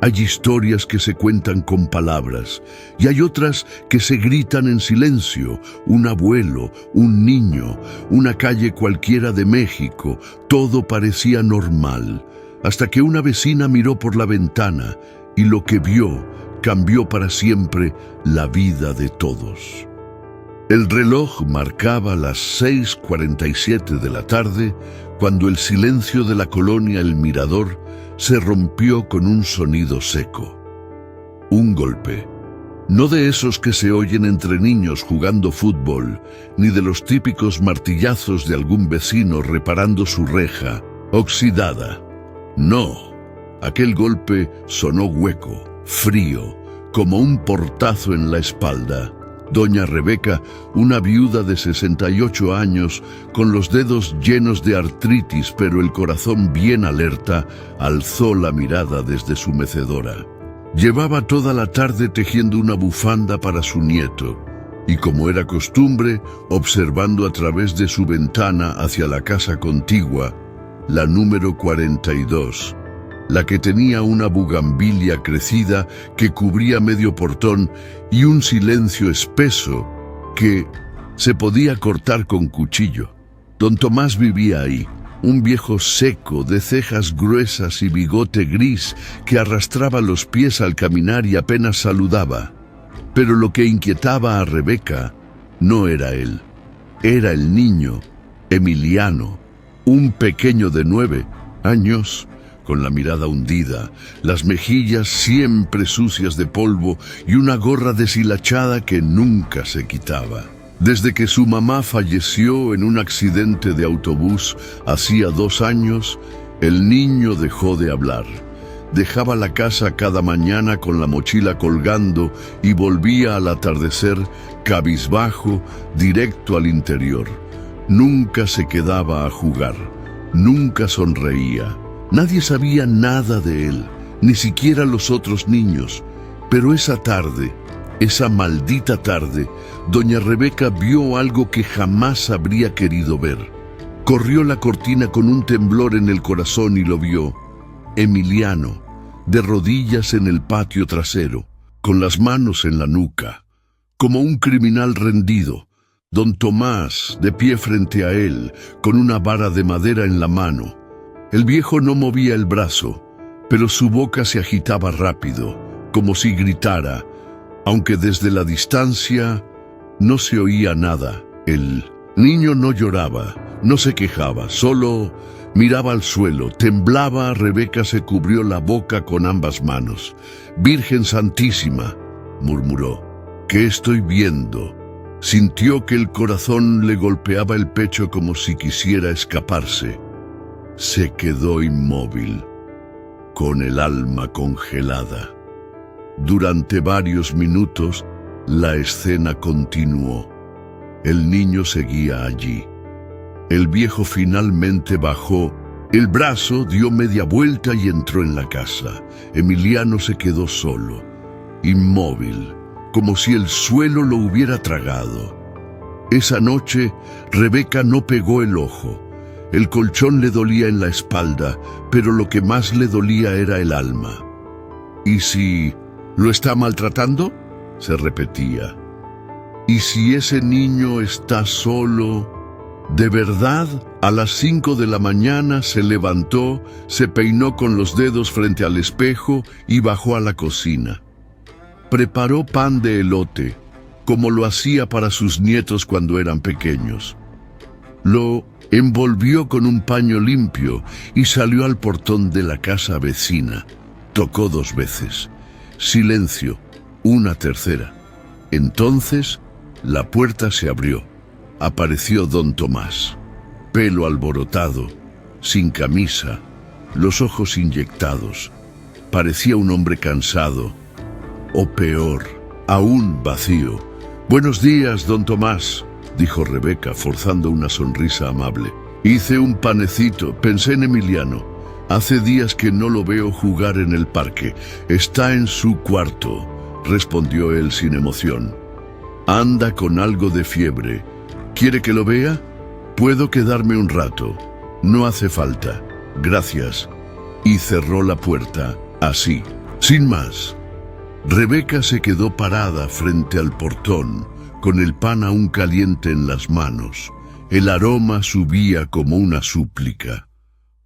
Hay historias que se cuentan con palabras y hay otras que se gritan en silencio. Un abuelo, un niño, una calle cualquiera de México, todo parecía normal, hasta que una vecina miró por la ventana y lo que vio cambió para siempre la vida de todos. El reloj marcaba las 6:47 de la tarde cuando el silencio de la colonia El Mirador se rompió con un sonido seco. Un golpe. No de esos que se oyen entre niños jugando fútbol, ni de los típicos martillazos de algún vecino reparando su reja, oxidada. No, aquel golpe sonó hueco, frío, como un portazo en la espalda. Doña Rebeca, una viuda de 68 años, con los dedos llenos de artritis pero el corazón bien alerta, alzó la mirada desde su mecedora. Llevaba toda la tarde tejiendo una bufanda para su nieto, y como era costumbre, observando a través de su ventana hacia la casa contigua, la número 42, la que tenía una bugambilia crecida que cubría medio portón y un silencio espeso que se podía cortar con cuchillo. Don Tomás vivía ahí, un viejo seco de cejas gruesas y bigote gris que arrastraba los pies al caminar y apenas saludaba. Pero lo que inquietaba a Rebeca no era él, era el niño, Emiliano, un pequeño de 9 años, con la mirada hundida, las mejillas siempre sucias de polvo y una gorra deshilachada que nunca se quitaba. Desde que su mamá falleció en un accidente de autobús hacía 2 años, el niño dejó de hablar. Dejaba la casa cada mañana con la mochila colgando y volvía al atardecer cabizbajo directo al interior. Nunca se quedaba a jugar, nunca sonreía. Nadie sabía nada de él, ni siquiera los otros niños. Pero esa tarde, esa maldita tarde, doña Rebeca vio algo que jamás habría querido ver. Corrió la cortina con un temblor en el corazón y lo vio. Emiliano, de rodillas en el patio trasero, con las manos en la nuca, como un criminal rendido. Don Tomás, de pie frente a él, con una vara de madera en la mano. El viejo no movía el brazo, pero su boca se agitaba rápido, como si gritara, aunque desde la distancia no se oía nada. El niño no lloraba, no se quejaba, solo miraba al suelo, temblaba. Rebeca se cubrió la boca con ambas manos. «Virgen Santísima», murmuró, «¿qué estoy viendo?» Sintió que el corazón le golpeaba el pecho como si quisiera escaparse. Se quedó inmóvil, con el alma congelada. Durante varios minutos, la escena continuó. El niño seguía allí. El viejo finalmente bajó el brazo, dio media vuelta y entró en la casa. Emiliano se quedó solo, inmóvil, como si el suelo lo hubiera tragado. Esa noche, Rebeca no pegó el ojo. El colchón le dolía en la espalda, pero lo que más le dolía era el alma. ¿Y si lo está maltratando?, se repetía. ¿Y si ese niño está solo? De verdad, a las 5 de la mañana se levantó, se peinó con los dedos frente al espejo y bajó a la cocina. Preparó pan de elote, como lo hacía para sus nietos cuando eran pequeños. Lo envolvió con un paño limpio y salió al portón de la casa vecina. Tocó 2 veces. Silencio, una tercera. Entonces, la puerta se abrió. Apareció don Tomás. Pelo alborotado, sin camisa, los ojos inyectados. Parecía un hombre cansado, o peor, aún vacío. «Buenos días, don Tomás», dijo Rebeca, forzando una sonrisa amable. «Hice un panecito, pensé en Emiliano. Hace días que no lo veo jugar en el parque. Está en su cuarto», respondió él sin emoción. «Anda con algo de fiebre. ¿Quiere que lo vea? Puedo quedarme un rato». «No hace falta. Gracias». Y cerró la puerta, así, Sin más, Rebeca se quedó parada frente al portón, con el pan aún caliente en las manos. El aroma subía como una súplica.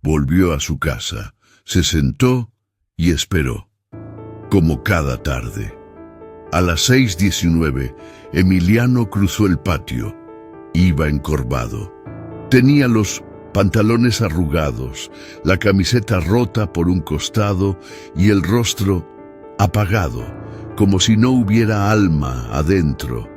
Volvió a su casa, se sentó y esperó, como cada tarde. A las 6:19, Emiliano cruzó el patio. Iba encorvado. Tenía los pantalones arrugados, la camiseta rota por un costado y el rostro apagado, como si no hubiera alma adentro.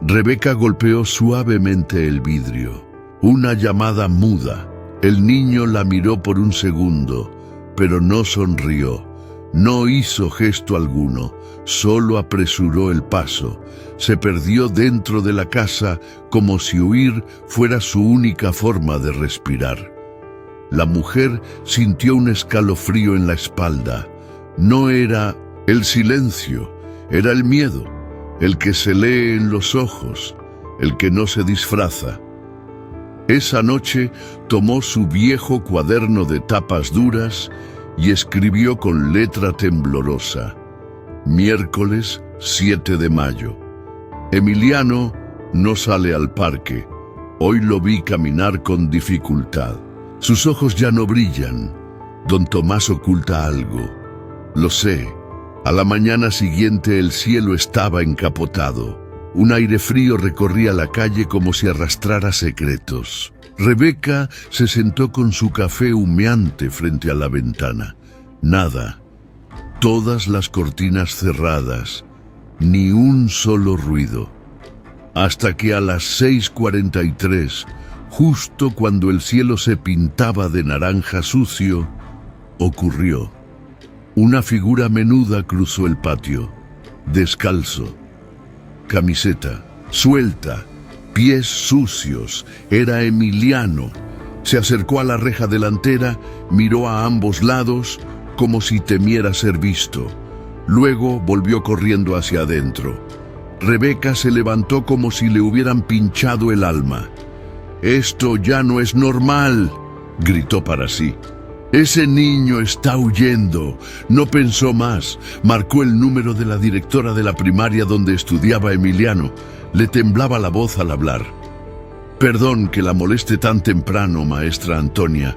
Rebeca golpeó suavemente el vidrio. Una llamada muda. El niño la miró por un segundo, pero no sonrió. No hizo gesto alguno, solo apresuró el paso. Se perdió dentro de la casa como si huir fuera su única forma de respirar. La mujer sintió un escalofrío en la espalda. No era el silencio, era el miedo, el que se lee en los ojos, el que no se disfraza. Esa noche tomó su viejo cuaderno de tapas duras y escribió con letra temblorosa: miércoles 7 de mayo. Emiliano no sale al parque. Hoy lo vi caminar con dificultad. Sus ojos ya no brillan. Don Tomás oculta algo. Lo sé. A la mañana siguiente el cielo estaba encapotado. Un aire frío recorría la calle como si arrastrara secretos. Rebeca se sentó con su café humeante frente a la ventana. Nada. Todas las cortinas cerradas. Ni un solo ruido. Hasta que a las 6:43, justo cuando el cielo se pintaba de naranja sucio, ocurrió. Una figura menuda cruzó el patio, descalzo, camiseta suelta, pies sucios. Era Emiliano. Se acercó a la reja delantera, miró a ambos lados como si temiera ser visto. Luego volvió corriendo hacia adentro. Rebeca se levantó como si le hubieran pinchado el alma. «Esto ya no es normal», gritó para sí. «Ese niño está huyendo». No pensó más. Marcó el número de la directora de la primaria donde estudiaba Emiliano. Le temblaba la voz al hablar. «Perdón que la moleste tan temprano, maestra Antonia,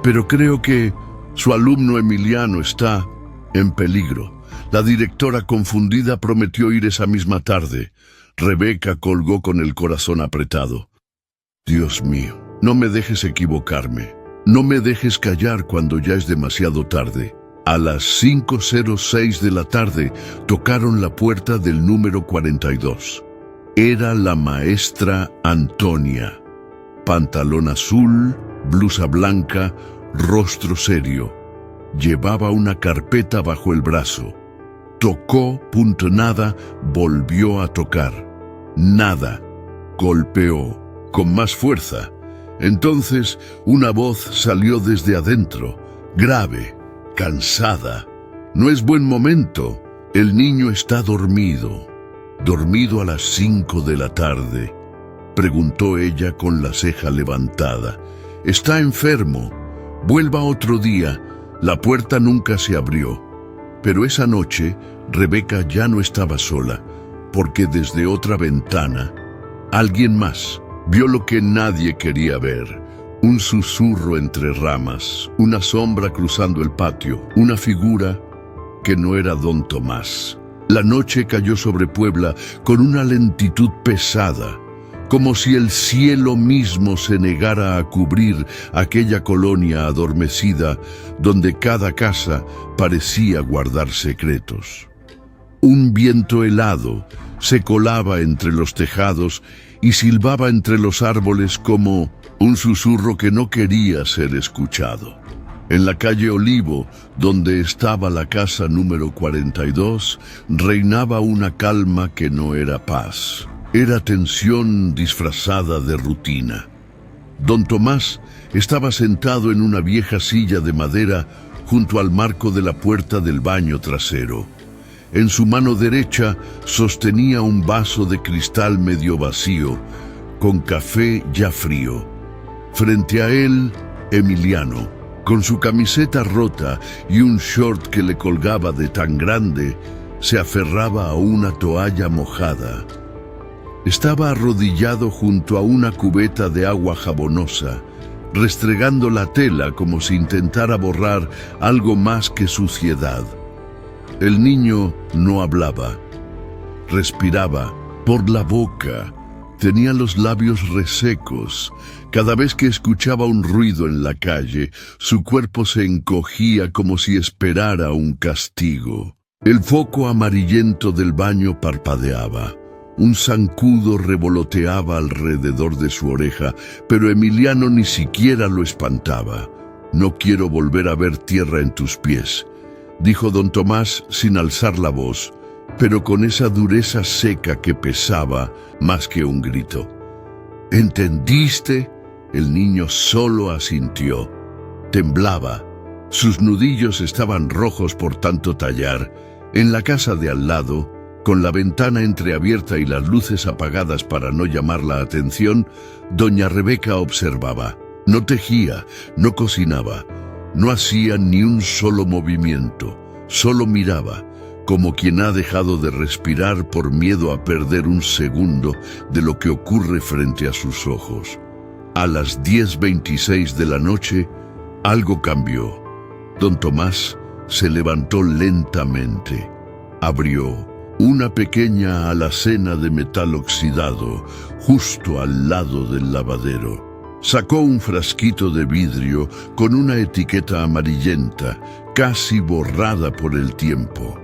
pero creo que su alumno Emiliano está en peligro». La directora, confundida, prometió ir esa misma tarde. Rebeca colgó con el corazón apretado. «Dios mío, no me dejes equivocarme. No me dejes callar cuando ya es demasiado tarde». A las 5:06 de la tarde tocaron la puerta del número 42. Era la maestra Antonia. Pantalón azul, blusa blanca, rostro serio. Llevaba una carpeta bajo el brazo. Tocó, nada, volvió a tocar. Nada. Golpeó, con más fuerza. Entonces una voz salió desde adentro, grave, cansada. «No es buen momento. El niño está dormido». «¿Dormido a las 5 de la tarde?» preguntó ella con la ceja levantada. «Está enfermo. Vuelva otro día». La puerta nunca se abrió. Pero esa noche Rebeca ya no estaba sola, porque desde otra ventana alguien más vio lo que nadie quería ver. Un susurro entre ramas, una sombra cruzando el patio, una figura que no era don Tomás. La noche cayó sobre Puebla con una lentitud pesada, como si el cielo mismo se negara a cubrir aquella colonia adormecida donde cada casa parecía guardar secretos. Un viento helado se colaba entre los tejados y silbaba entre los árboles como un susurro que no quería ser escuchado. En la calle Olivo, donde estaba la casa número 42, reinaba una calma que no era paz. Era tensión disfrazada de rutina. Don Tomás estaba sentado en una vieja silla de madera junto al marco de la puerta del baño trasero. En su mano derecha sostenía un vaso de cristal medio vacío, con café ya frío. Frente a él, Emiliano, Con su camiseta rota y un short que le colgaba de tan grande, se aferraba a una toalla mojada. Estaba arrodillado junto a una cubeta de agua jabonosa, restregando la tela como si intentara borrar algo más que suciedad. El niño no hablaba. Respiraba por la boca. Tenía los labios resecos. Cada vez que escuchaba un ruido en la calle, su cuerpo se encogía como si esperara un castigo. El foco amarillento del baño parpadeaba. Un zancudo revoloteaba alrededor de su oreja, pero Emiliano ni siquiera lo espantaba. «No quiero volver a ver tierra en tus pies», dijo don Tomás sin alzar la voz, pero con esa dureza seca que pesaba más que un grito. «¿Entendiste?». El niño solo asintió. Temblaba. Sus nudillos estaban rojos por tanto tallar. En la casa de al lado, con la ventana entreabierta y las luces apagadas para no llamar la atención, doña Rebeca observaba. No tejía, no cocinaba, no hacía ni un solo movimiento, solo miraba, como quien ha dejado de respirar por miedo a perder un segundo de lo que ocurre frente a sus ojos. A las 10:26 de la noche, algo cambió. Don Tomás se levantó lentamente. Abrió una pequeña alacena de metal oxidado justo al lado del lavadero. Sacó un frasquito de vidrio con una etiqueta amarillenta, casi borrada por el tiempo.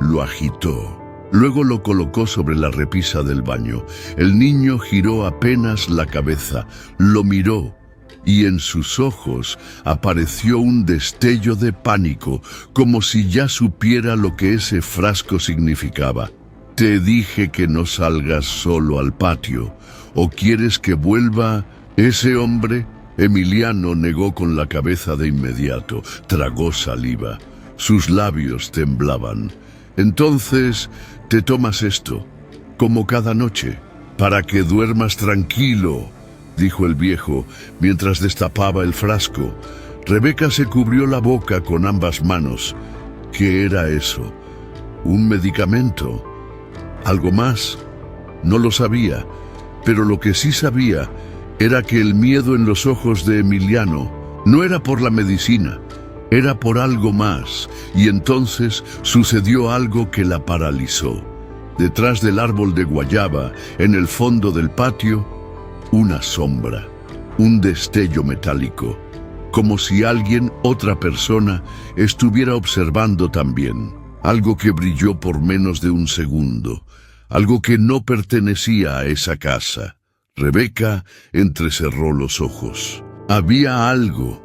Lo agitó. Luego lo colocó sobre la repisa del baño. El niño giró apenas la cabeza, lo miró, y en sus ojos apareció un destello de pánico, como si ya supiera lo que ese frasco significaba. «Te dije que no salgas solo al patio. ¿O quieres que vuelva ese hombre?». Emiliano negó con la cabeza de inmediato. Tragó saliva. Sus labios temblaban. «Entonces te tomas esto, como cada noche, para que duermas tranquilo», dijo el viejo, mientras destapaba el frasco. Rebeca se cubrió la boca con ambas manos. ¿Qué era eso? ¿Un medicamento? ¿Algo más? No lo sabía, pero lo que sí sabía era que el miedo en los ojos de Emiliano no era por la medicina, era por algo más, y entonces sucedió algo que la paralizó. Detrás del árbol de guayaba, en el fondo del patio, una sombra, un destello metálico, como si alguien, otra persona, estuviera observando también. Algo que brilló por menos de un segundo, algo que no pertenecía a esa casa. Rebeca entrecerró los ojos. Había algo.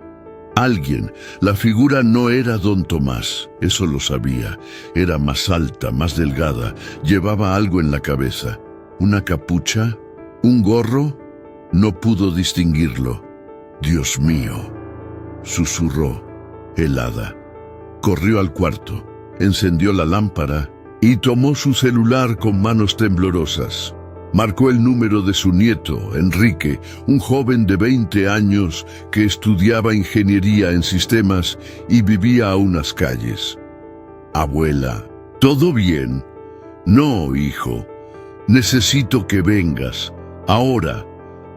Alguien. La figura no era don Tomás, eso lo sabía. Era más alta, más delgada, llevaba algo en la cabeza. ¿Una capucha? ¿Un gorro? No pudo distinguirlo. «Dios mío», susurró, helada. Corrió al cuarto, encendió la lámpara y tomó su celular con manos temblorosas. Marcó el número de su nieto, Enrique, un joven de 20 años que estudiaba ingeniería en sistemas y vivía a unas calles. «Abuela, ¿todo bien?». «No, hijo. Necesito que vengas. Ahora.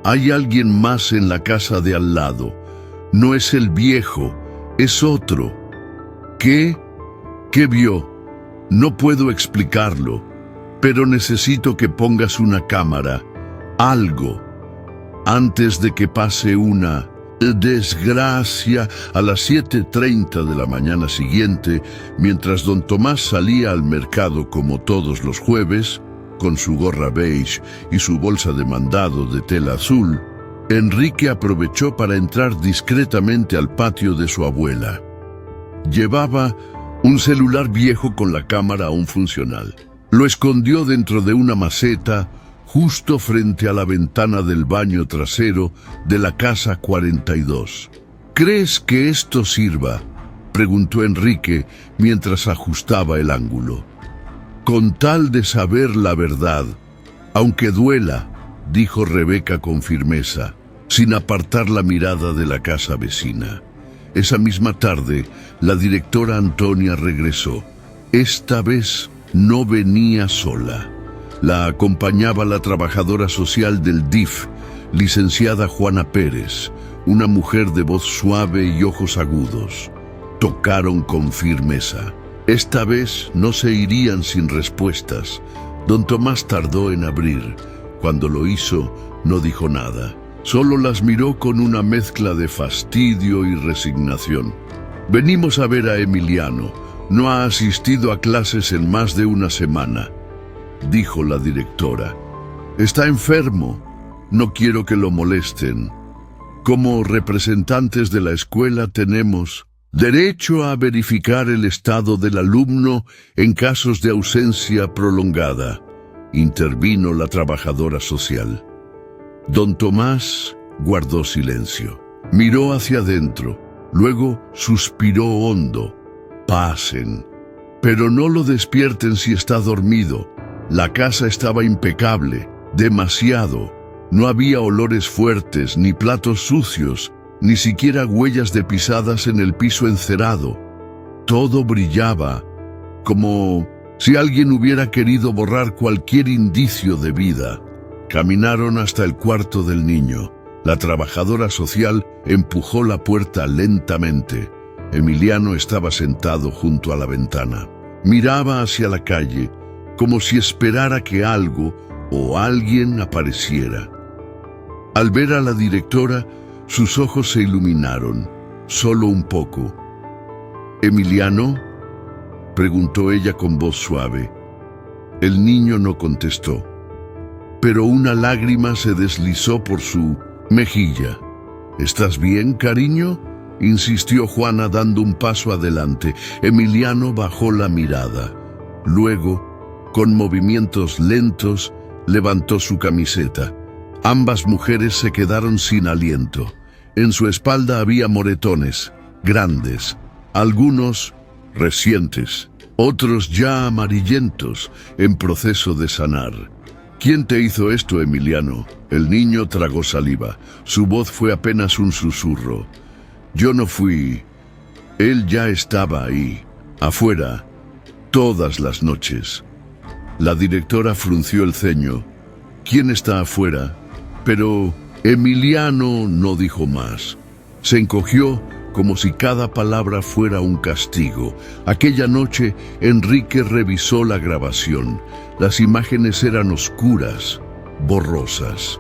Hay alguien más en la casa de al lado. No es el viejo, es otro». «¿Qué? ¿Qué vio?». «No puedo explicarlo, pero necesito que pongas una cámara, algo, antes de que pase una desgracia». A las 7:30 de la mañana siguiente, mientras don Tomás salía al mercado como todos los jueves, con su gorra beige y su bolsa de mandado de tela azul, Enrique aprovechó para entrar discretamente al patio de su abuela. Llevaba un celular viejo con la cámara aún funcional. Lo escondió dentro de una maceta justo frente a la ventana del baño trasero de la casa 42. «¿Crees que esto sirva?», preguntó Enrique mientras ajustaba el ángulo. «Con tal de saber la verdad, aunque duela», dijo Rebeca con firmeza, sin apartar la mirada de la casa vecina. Esa misma tarde, la directora Antonia regresó. Esta vez no venía sola. La acompañaba la trabajadora social del DIF, licenciada Juana Pérez, una mujer de voz suave y ojos agudos. Tocaron con firmeza. Esta vez no se irían sin respuestas. Don Tomás tardó en abrir. Cuando lo hizo, no dijo nada. Solo las miró con una mezcla de fastidio y resignación. Venimos a ver a Emiliano. No ha asistido a clases en más de una semana, dijo la directora. Está enfermo. No quiero que lo molesten. Como representantes de la escuela tenemos derecho a verificar el estado del alumno en casos de ausencia prolongada, intervino la trabajadora social. Don Tomás guardó silencio. Miró hacia adentro, luego suspiró hondo. Pasen, pero no lo despierten si está dormido. La casa estaba impecable, demasiado. No había olores fuertes, ni platos sucios, ni siquiera huellas de pisadas en el piso encerado. Todo brillaba, como si alguien hubiera querido borrar cualquier indicio de vida. Caminaron hasta el cuarto del niño. La trabajadora social empujó la puerta lentamente. Emiliano estaba sentado junto a la ventana. Miraba hacia la calle, como si esperara que algo o alguien apareciera. Al ver a la directora, sus ojos se iluminaron, solo un poco. «¿Emiliano?», preguntó ella con voz suave. El niño no contestó, pero una lágrima se deslizó por su mejilla. «¿Estás bien, cariño?», insistió Juana dando un paso adelante. Emiliano bajó la mirada. Luego, con movimientos lentos, levantó su camiseta. Ambas mujeres se quedaron sin aliento. En su espalda había moretones, grandes, algunos recientes, otros ya amarillentos, en proceso de sanar. «¿Quién te hizo esto, Emiliano?». El niño tragó saliva. Su voz fue apenas un susurro. «Yo no fui. Él ya estaba ahí, afuera, todas las noches». La directora frunció el ceño. «¿Quién está afuera?». Pero Emiliano no dijo más. Se encogió como si cada palabra fuera un castigo. Aquella noche, Enrique revisó la grabación. Las imágenes eran oscuras, borrosas.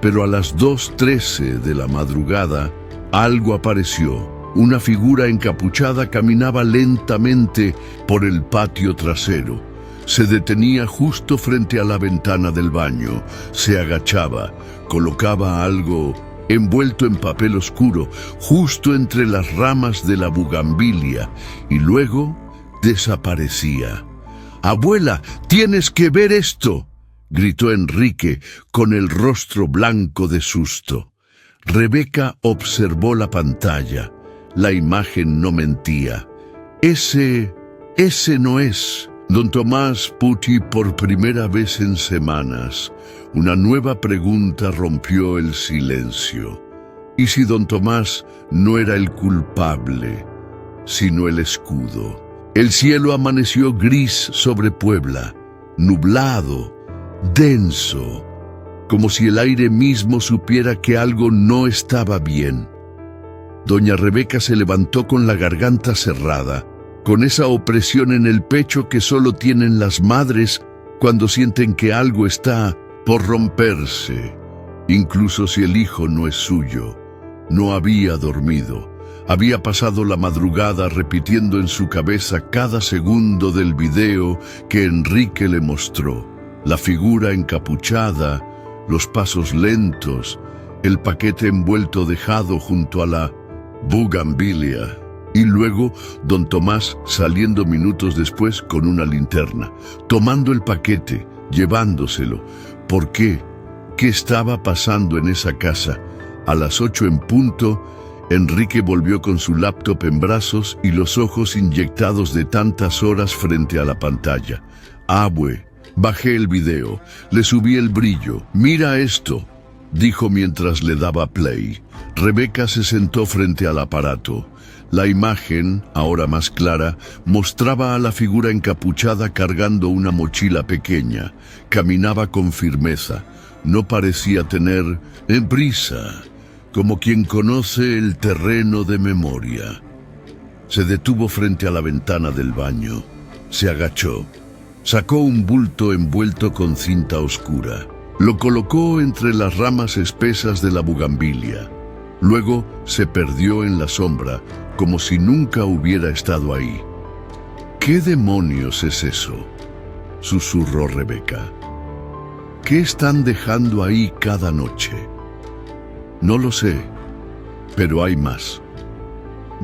Pero a las 2:13 de la madrugada, algo apareció. Una figura encapuchada caminaba lentamente por el patio trasero. Se detenía justo frente a la ventana del baño. Se agachaba, colocaba algo envuelto en papel oscuro, justo entre las ramas de la bugambilia, y luego desaparecía. «Abuela, tienes que ver esto», gritó Enrique con el rostro blanco de susto. Rebeca observó la pantalla. La imagen no mentía. Ese no es. Don Tomás Pucci, por primera vez en semanas, una nueva pregunta rompió el silencio. ¿Y si don Tomás no era el culpable, sino el escudo? El cielo amaneció gris sobre Puebla, nublado, denso, como si el aire mismo supiera que algo no estaba bien. Doña Rebeca se levantó con la garganta cerrada, con esa opresión en el pecho que solo tienen las madres cuando sienten que algo está por romperse, incluso si el hijo no es suyo. No había dormido. Había pasado la madrugada repitiendo en su cabeza cada segundo del video que Enrique le mostró. La figura encapuchada, los pasos lentos, el paquete envuelto dejado junto a la bugambilia. Y luego don Tomás saliendo minutos después con una linterna, tomando el paquete, llevándoselo. ¿Por qué? ¿Qué estaba pasando en esa casa? A las 8 en punto, Enrique volvió con su laptop en brazos y los ojos inyectados de tantas horas frente a la pantalla. «Abue, bajé el video, le subí el brillo. Mira esto». dijo mientras le daba play. Rebeca se sentó frente al aparato. La imagen, ahora más clara, mostraba a la figura encapuchada cargando una mochila pequeña. Caminaba con firmeza. No parecía tener prisa, como quien conoce el terreno de memoria. Se detuvo frente a la ventana del baño. Se agachó. Sacó un bulto envuelto con cinta oscura. Lo colocó entre las ramas espesas de la bugambilia. Luego se perdió en la sombra, como si nunca hubiera estado ahí. ¿Qué demonios es eso?, susurró Rebeca. ¿Qué están dejando ahí cada noche? No lo sé, pero hay más,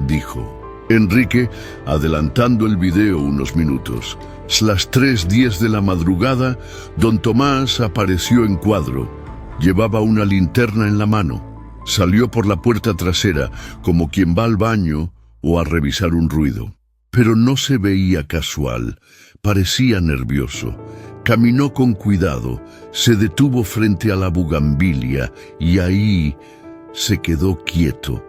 dijo Enrique, adelantando el video unos minutos. Las 3:10 de la madrugada, don Tomás apareció en cuadro. Llevaba una linterna en la mano. Salió por la puerta trasera, como quien va al baño o a revisar un ruido. Pero no se veía casual, parecía nervioso. Caminó con cuidado, se detuvo frente a la bugambilia y ahí se quedó quieto.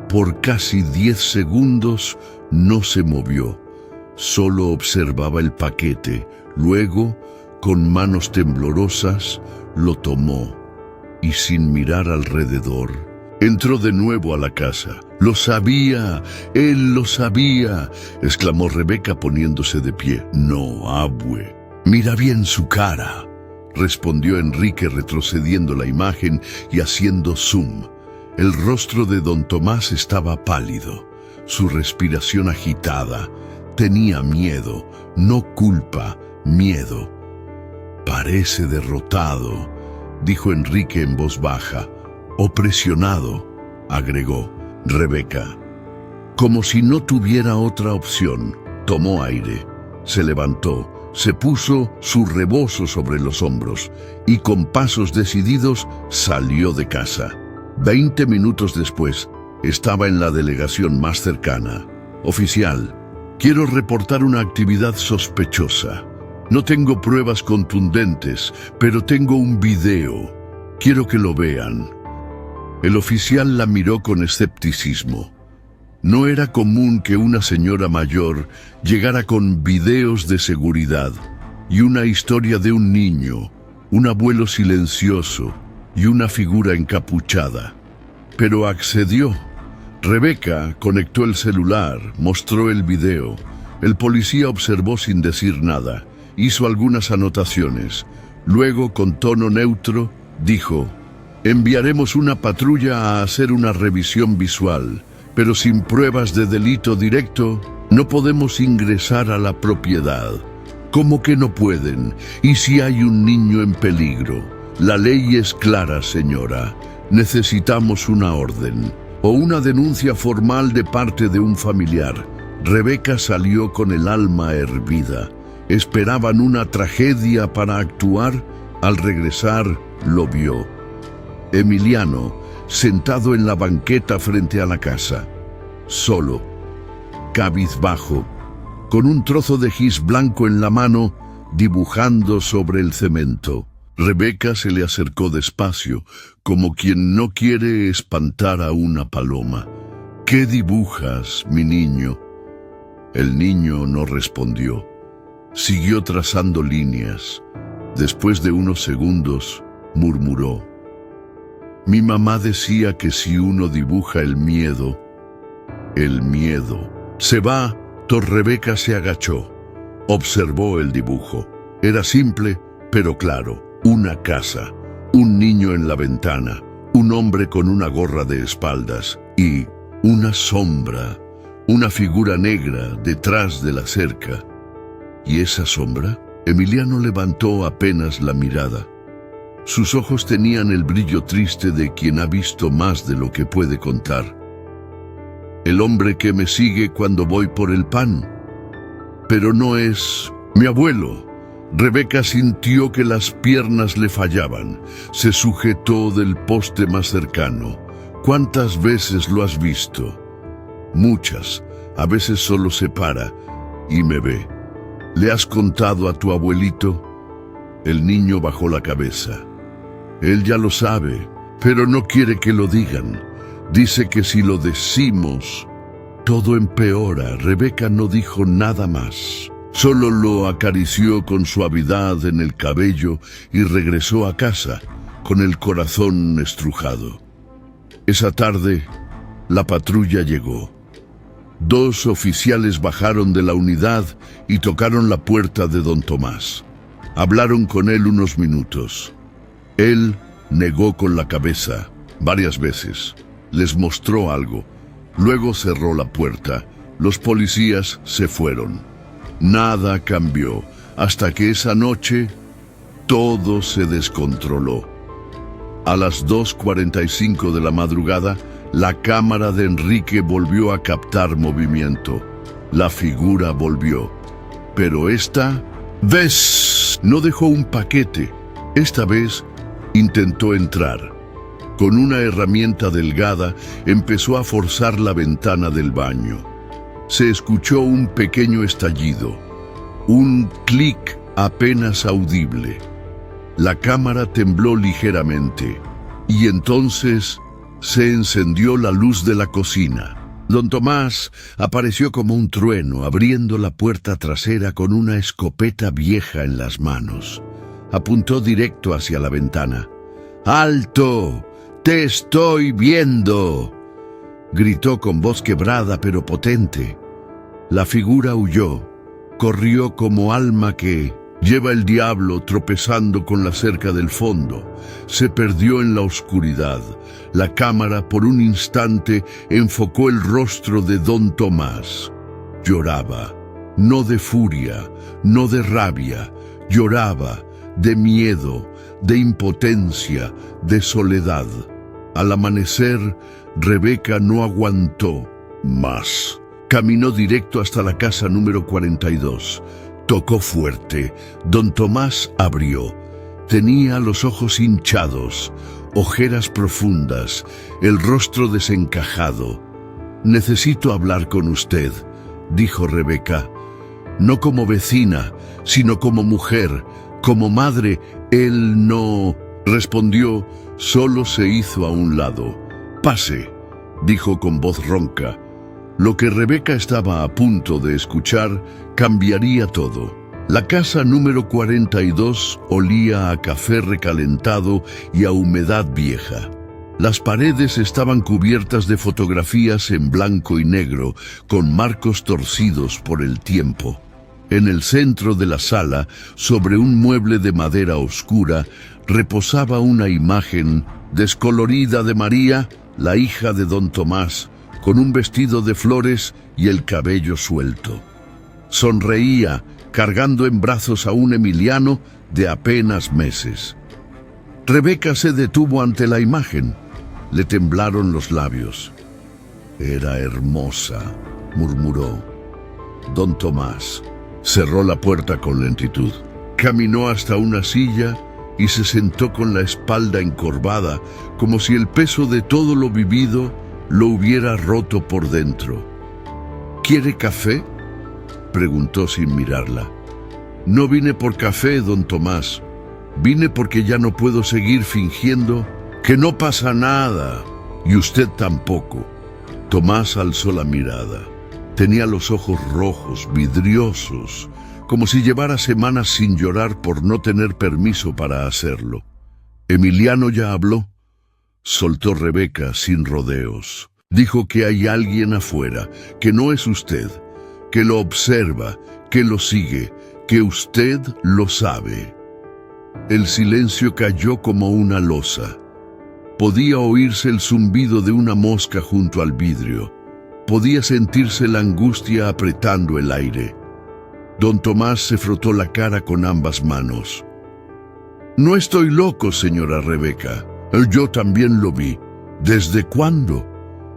Por casi 10 segundos no se movió, solo observaba el paquete. Luego, con manos temblorosas, lo tomó y sin mirar alrededor, entró de nuevo a la casa. «¡Lo sabía! ¡Él lo sabía!», exclamó Rebeca poniéndose de pie. «No, abue. Mira bien su cara», respondió Enrique retrocediendo la imagen y haciendo zoom. El rostro de don Tomás estaba pálido, su respiración agitada. Tenía miedo, no culpa, miedo. «Parece derrotado», dijo Enrique en voz baja. «O presionado», agregó Rebeca. Como si no tuviera otra opción, tomó aire, se levantó, se puso su rebozo sobre los hombros y con pasos decididos salió de casa. 20 minutos después, estaba en la delegación más cercana. «Oficial, quiero reportar una actividad sospechosa. No tengo pruebas contundentes, pero tengo un video. Quiero que lo vean». El oficial la miró con escepticismo. No era común que una señora mayor llegara con videos de seguridad y una historia de un niño, un abuelo silencioso y una figura encapuchada. Pero accedió. Rebeca conectó el celular, mostró el video. El policía observó sin decir nada. Hizo algunas anotaciones. Luego, con tono neutro, dijo: «Enviaremos una patrulla a hacer una revisión visual, pero sin pruebas de delito directo, no podemos ingresar a la propiedad». «¿Cómo que no pueden? ¿Y si hay un niño en peligro? La ley es clara, señora. Necesitamos una orden o una denuncia formal de parte de un familiar». Rebeca salió con el alma hervida. Esperaban una tragedia para actuar. Al regresar, lo vio. Emiliano, sentado en la banqueta frente a la casa, solo, cabizbajo, con un trozo de gis blanco en la mano, dibujando sobre el cemento. Rebeca se le acercó despacio, como quien no quiere espantar a una paloma. «¿Qué dibujas, mi niño?». El niño no respondió. Siguió trazando líneas. Después de unos segundos, murmuró: «Mi mamá decía que si uno dibuja el miedo se va». Rebeca se agachó. Observó el dibujo. Era simple, pero claro. Una casa, un niño en la ventana, un hombre con una gorra de espaldas y una sombra, una figura negra detrás de la cerca. ¿Y esa sombra? Emiliano levantó apenas la mirada. Sus ojos tenían el brillo triste de quien ha visto más de lo que puede contar. «El hombre que me sigue cuando voy por el pan». «Pero no es mi abuelo». Rebeca sintió que las piernas le fallaban. Se sujetó del poste más cercano. «¿Cuántas veces lo has visto?» «Muchas. A veces solo se para y me ve». «¿Le has contado a tu abuelito?» El niño bajó la cabeza. Él ya lo sabe, pero no quiere que lo digan. Dice que si lo decimos, todo empeora. Rebeca no dijo nada más. Solo lo acarició con suavidad en el cabello y regresó a casa, con el corazón estrujado. Esa tarde, la patrulla llegó. 2 oficiales bajaron de la unidad y tocaron la puerta de don Tomás. Hablaron con él unos minutos. Él negó con la cabeza varias veces. Les mostró algo. Luego cerró la puerta. Los policías se fueron. Nada cambió hasta que esa noche todo se descontroló. A las 2:45 de la madrugada, la cámara de Enrique volvió a captar movimiento. La figura volvió. Pero esta vez no dejó un paquete. Esta vez intentó entrar. Con una herramienta delgada empezó a forzar la ventana del baño. Se escuchó un pequeño estallido, un clic apenas audible. La cámara tembló ligeramente y entonces se encendió la luz de la cocina. Don Tomás apareció como un trueno, abriendo la puerta trasera con una escopeta vieja en las manos. Apuntó directo hacia la ventana. ¡Alto! ¡Te estoy viendo!, gritó con voz quebrada pero potente. La figura huyó, corrió como alma que lleva el diablo tropezando con la cerca del fondo. Se perdió en la oscuridad. La cámara por un instante enfocó el rostro de don Tomás. Lloraba, no de furia, no de rabia, lloraba de miedo, de impotencia, de soledad. Al amanecer, Rebeca no aguantó más. Caminó directo hasta la casa número 42. Tocó fuerte. Don Tomás abrió. Tenía los ojos hinchados, ojeras profundas, el rostro desencajado. «Necesito hablar con usted», dijo Rebeca. «No como vecina, sino como mujer, como madre». Él no respondió, solo se hizo a un lado. «Pase», dijo con voz ronca. Lo que Rebeca estaba a punto de escuchar cambiaría todo. La casa número 42 olía a café recalentado y a humedad vieja. Las paredes estaban cubiertas de fotografías en blanco y negro, con marcos torcidos por el tiempo. En el centro de la sala, sobre un mueble de madera oscura, reposaba una imagen descolorida de María, la hija de don Tomás, con un vestido de flores y el cabello suelto. Sonreía, cargando en brazos a un Emiliano de apenas meses. Rebeca se detuvo ante la imagen. Le temblaron los labios. «Era hermosa», murmuró. Don Tomás cerró la puerta con lentitud. Caminó hasta una silla y se sentó con la espalda encorvada, como si el peso de todo lo vivido lo hubiera roto por dentro. «¿Quiere café?», preguntó sin mirarla. «No vine por café, don Tomás. Vine porque ya no puedo seguir fingiendo que no pasa nada, y usted tampoco». Tomás alzó la mirada. Tenía los ojos rojos, vidriosos, como si llevara semanas sin llorar por no tener permiso para hacerlo. «¿Emiliano ya habló?», soltó Rebeca sin rodeos. «Dijo que hay alguien afuera, que no es usted, que lo observa, que lo sigue, que usted lo sabe». El silencio cayó como una losa. Podía oírse el zumbido de una mosca junto al vidrio. Podía sentirse la angustia apretando el aire. Don Tomás se frotó la cara con ambas manos. «No estoy loco, señora Rebeca. Yo también lo vi». «¿Desde cuándo?».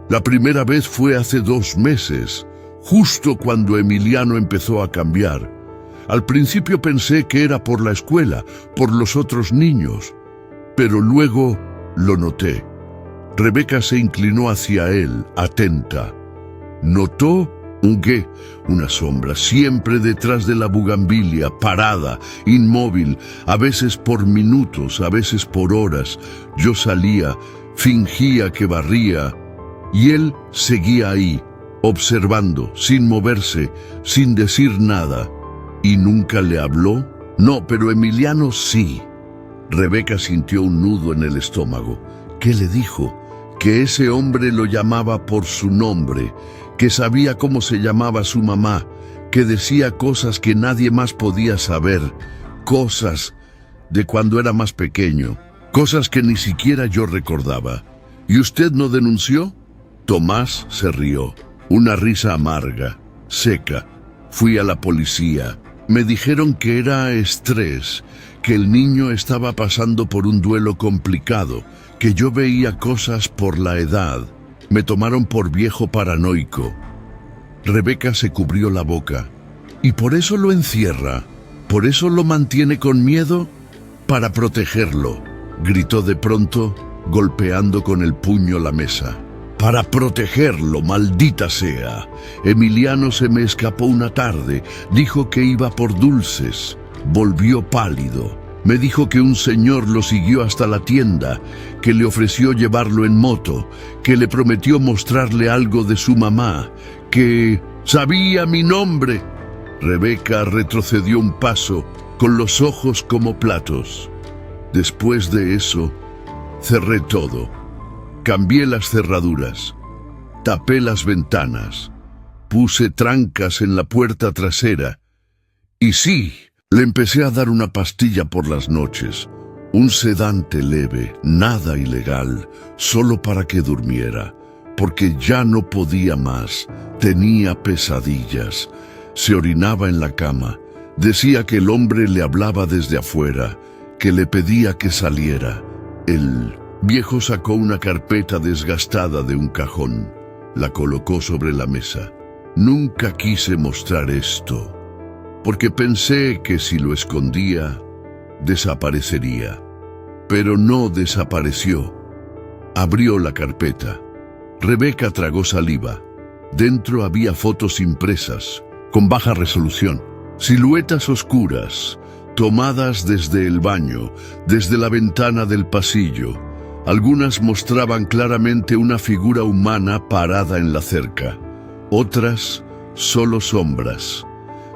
«La primera vez fue hace 2 meses, justo cuando Emiliano empezó a cambiar. Al principio pensé que era por la escuela, por los otros niños, pero luego lo noté». Rebeca se inclinó hacia él, atenta. Notó ¿Un qué? Una sombra, siempre detrás de la bugambilia, parada, inmóvil, a veces por minutos, a veces por horas. Yo salía, fingía que barría, y él seguía ahí, observando, sin moverse, sin decir nada. ¿Y nunca le habló? No, pero Emiliano sí. Rebeca sintió un nudo en el estómago. ¿Qué le dijo? Que ese hombre lo llamaba por su nombre, que sabía cómo se llamaba su mamá, que decía cosas que nadie más podía saber, cosas de cuando era más pequeño, cosas que ni siquiera yo recordaba. ¿Y usted no denunció? Tomás se rió, una risa amarga, seca. Fui a la policía. Me dijeron que era estrés, que el niño estaba pasando por un duelo complicado, que yo veía cosas por la edad. Me tomaron por viejo paranoico. Rebeca se cubrió la boca. ¿Y por eso lo encierra? ¿Por eso lo mantiene con miedo? Para protegerlo, gritó de pronto, golpeando con el puño la mesa. Para protegerlo, maldita sea. Emiliano se me escapó una tarde, dijo que iba por dulces. Volvió pálido. Me dijo que un señor lo siguió hasta la tienda, que le ofreció llevarlo en moto, que le prometió mostrarle algo de su mamá, que sabía mi nombre. Rebeca retrocedió un paso, con los ojos como platos. Después de eso, cerré todo. Cambié las cerraduras, tapé las ventanas, puse trancas en la puerta trasera. Y sí, le empecé a dar una pastilla por las noches, un sedante leve, nada ilegal, solo para que durmiera, porque ya no podía más, tenía pesadillas. Se orinaba en la cama, decía que el hombre le hablaba desde afuera, que le pedía que saliera. El viejo sacó una carpeta desgastada de un cajón, la colocó sobre la mesa. Nunca quise mostrar esto, porque pensé que si lo escondía, desaparecería. Pero no desapareció. Abrió la carpeta. Rebeca tragó saliva. Dentro había fotos impresas, con baja resolución, siluetas oscuras, tomadas desde el baño, desde la ventana del pasillo. Algunas mostraban claramente una figura humana parada en la cerca, otras solo sombras.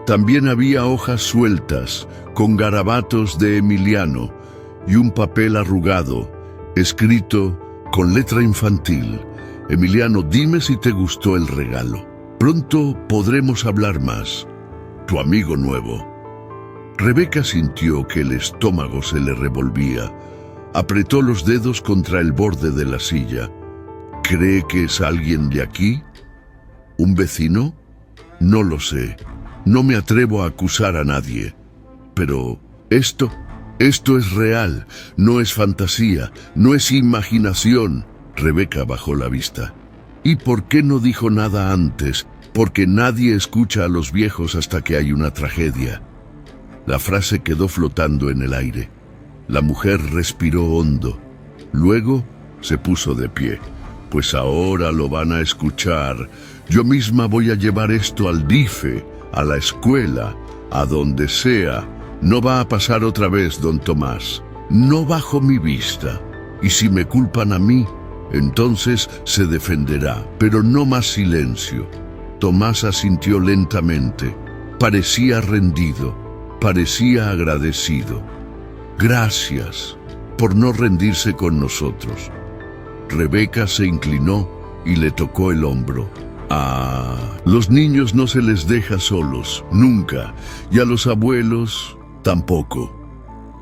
También había hojas sueltas, con garabatos de Emiliano, y un papel arrugado, escrito con letra infantil. Emiliano, dime si te gustó el regalo. Pronto podremos hablar más. Tu amigo nuevo. Rebeca sintió que el estómago se le revolvía. Apretó los dedos contra el borde de la silla. ¿Cree que es alguien de aquí? ¿Un vecino? No lo sé. No me atrevo a acusar a nadie. Pero esto es real, no es fantasía, no es imaginación. Rebeca bajó la vista. ¿Y por qué no dijo nada antes? Porque nadie escucha a los viejos hasta que hay una tragedia. La frase quedó flotando en el aire. La mujer respiró hondo. Luego se puso de pie. Pues ahora lo van a escuchar. Yo misma voy a llevar esto al DIFE, a la escuela, a donde sea. No va a pasar otra vez, don Tomás. No bajo mi vista. Y si me culpan a mí, entonces se defenderá, pero no más silencio. Tomás asintió lentamente. Parecía rendido, parecía agradecido. Gracias por no rendirse con nosotros. Rebeca se inclinó y le tocó el hombro. Los niños no se les deja solos, nunca, y a los abuelos tampoco.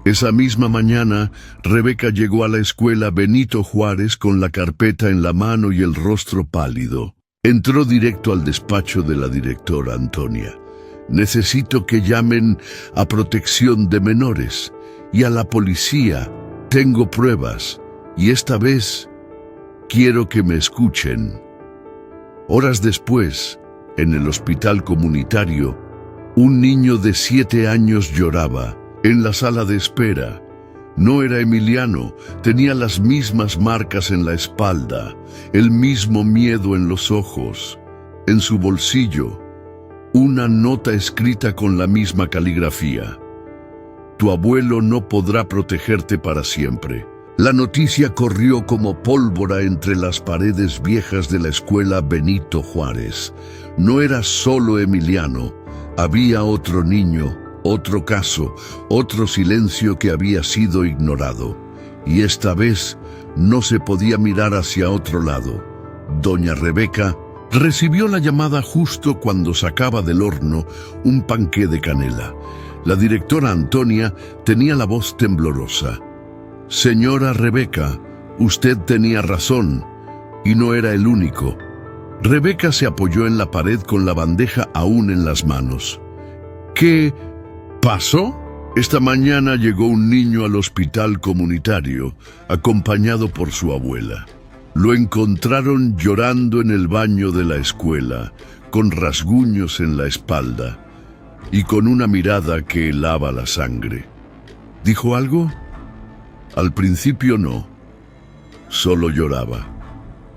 Esa misma mañana, Rebeca llegó a la escuela Benito Juárez con la carpeta en la mano y el rostro pálido. Entró directo al despacho de la directora Antonia. Necesito que llamen a protección de menores y a la policía. Tengo pruebas y esta vez quiero que me escuchen. Horas después, en el hospital comunitario, un niño de 7 años lloraba en la sala de espera. No era Emiliano, tenía las mismas marcas en la espalda, el mismo miedo en los ojos. En su bolsillo Una nota escrita con la misma caligrafía. Tu abuelo no podrá protegerte para siempre. La noticia corrió como pólvora entre las paredes viejas de la escuela Benito Juárez. No era solo Emiliano, había otro niño, otro caso, otro silencio que había sido ignorado. Y esta vez no se podía mirar hacia otro lado. Doña Rebeca recibió la llamada justo cuando sacaba del horno un panqué de canela. La directora Antonia tenía la voz temblorosa. Señora Rebeca, usted tenía razón, y no era el único. Rebeca se apoyó en la pared con la bandeja aún en las manos. ¿Qué pasó? Esta mañana llegó un niño al hospital comunitario, acompañado por su abuela. Lo encontraron llorando en el baño de la escuela, con rasguños en la espalda y con una mirada que helaba la sangre. ¿Dijo algo? Al principio no, solo lloraba,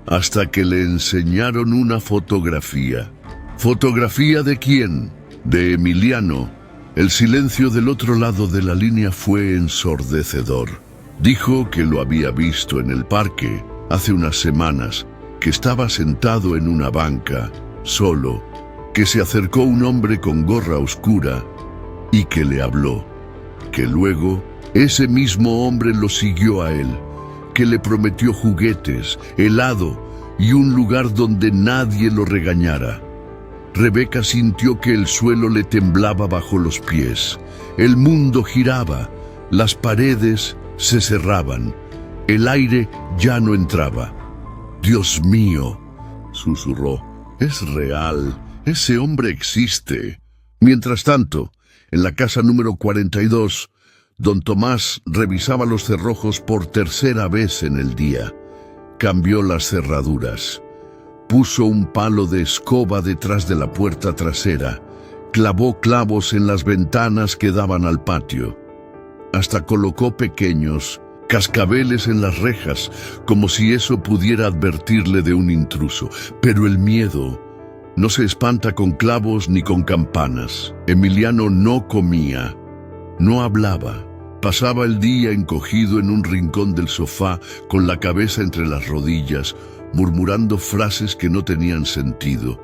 hasta que le enseñaron una fotografía. ¿Fotografía de quién? De Emiliano. El silencio del otro lado de la línea fue ensordecedor. Dijo que lo había visto en el parque hace unas semanas, que estaba sentado en una banca, solo, que se acercó un hombre con gorra oscura y que le habló, que luego ese mismo hombre lo siguió a él, que le prometió juguetes, helado y un lugar donde nadie lo regañara. Rebeca sintió que el suelo le temblaba bajo los pies. El mundo giraba, las paredes se cerraban, el aire ya no entraba. «Dios mío», susurró, «es real, ese hombre existe». Mientras tanto, en la casa número 42, don Tomás revisaba los cerrojos por tercera vez en el día. Cambió las cerraduras. Puso un palo de escoba detrás de la puerta trasera. Clavó clavos en las ventanas que daban al patio. Hasta colocó pequeños cascabeles en las rejas, como si eso pudiera advertirle de un intruso. Pero el miedo no se espanta con clavos ni con campanas. Emiliano no comía, no hablaba. Pasaba el día encogido en un rincón del sofá, con la cabeza entre las rodillas, murmurando frases que no tenían sentido.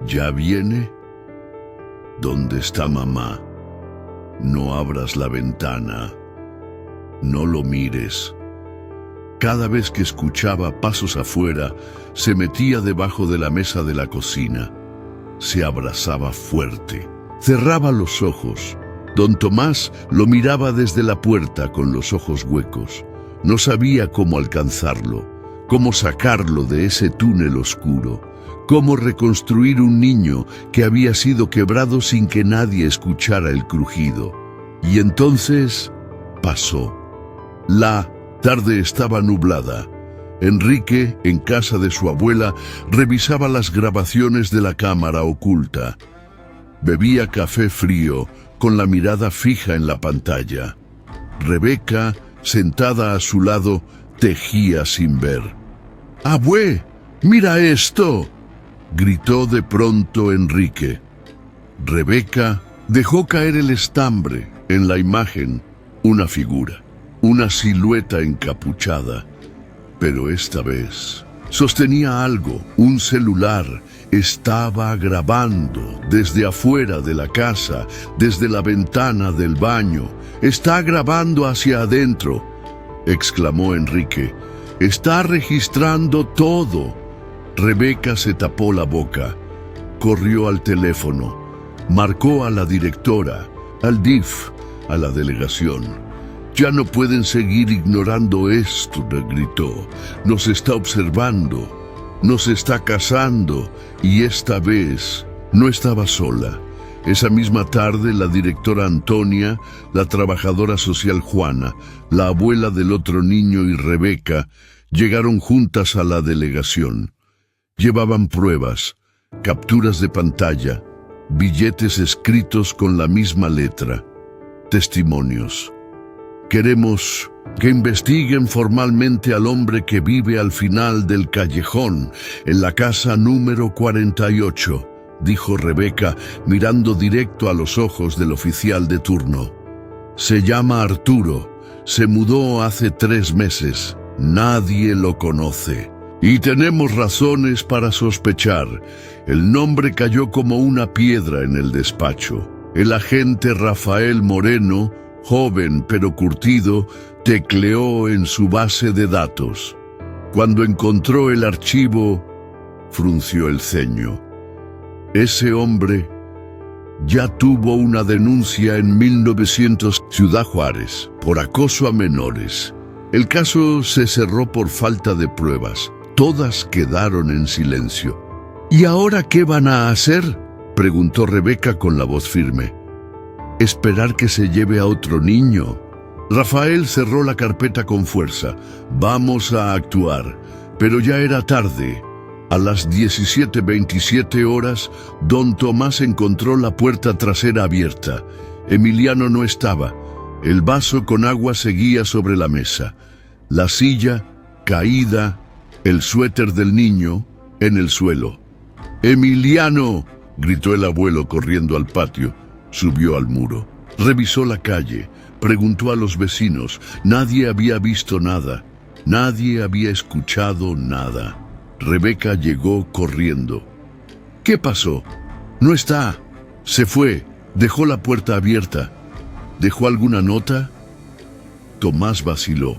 ¿Ya viene? ¿Dónde está mamá? No abras la ventana. No lo mires. Cada vez que escuchaba pasos afuera, se metía debajo de la mesa de la cocina. Se abrazaba fuerte. Cerraba los ojos. Don Tomás lo miraba desde la puerta con los ojos huecos. No sabía cómo alcanzarlo, cómo sacarlo de ese túnel oscuro, cómo reconstruir un niño que había sido quebrado sin que nadie escuchara el crujido. Y entonces pasó. La tarde estaba nublada. Enrique, en casa de su abuela, revisaba las grabaciones de la cámara oculta. Bebía café frío, con la mirada fija en la pantalla. Rebeca, sentada a su lado, tejía sin ver. «¡Abue! ¡Mira esto!», gritó de pronto Enrique. Rebeca dejó caer el estambre. En la imagen, una figura, una silueta encapuchada. Pero esta vez sostenía algo, un celular. Estaba grabando desde afuera de la casa, desde la ventana del baño. «Está grabando hacia adentro», exclamó Enrique. «Está registrando todo». Rebeca se tapó la boca. Corrió al teléfono. Marcó a la directora, al DIF, a la delegación. «Ya no pueden seguir ignorando esto», gritó. «Nos está observando. Nos está cazando». Y esta vez no estaba sola. Esa misma tarde, la directora Antonia, la trabajadora social Juana, la abuela del otro niño y Rebeca llegaron juntas a la delegación. Llevaban pruebas, capturas de pantalla, billetes escritos con la misma letra, testimonios. «Queremos que investiguen formalmente al hombre que vive al final del callejón, en la casa número 48, dijo Rebeca, mirando directo a los ojos del oficial de turno. Se llama Arturo, se mudó hace 3 meses, nadie lo conoce. Y tenemos razones para sospechar. El nombre cayó como una piedra en el despacho. El agente Rafael Moreno, joven pero curtido, tecleó en su base de datos. Cuando encontró el archivo, frunció el ceño. Ese hombre ya tuvo una denuncia en 1900 Ciudad Juárez por acoso a menores. El caso se cerró por falta de pruebas. Todas quedaron en silencio. ¿Y ahora qué van a hacer?, preguntó Rebeca con la voz firme. Esperar que se lleve a otro niño. Rafael cerró la carpeta con fuerza. Vamos a actuar. Pero ya era tarde. A las 17:27 horas, don Tomás encontró la puerta trasera abierta. Emiliano no estaba. El vaso con agua seguía sobre la mesa. La silla, caída, el suéter del niño en el suelo. ¡Emiliano!, gritó el abuelo corriendo al patio. Subió al muro. Revisó la calle. Preguntó a los vecinos. Nadie había visto nada. Nadie había escuchado nada. Rebeca llegó corriendo. ¿Qué pasó? No está. Se fue. Dejó la puerta abierta. ¿Dejó alguna nota? Tomás vaciló.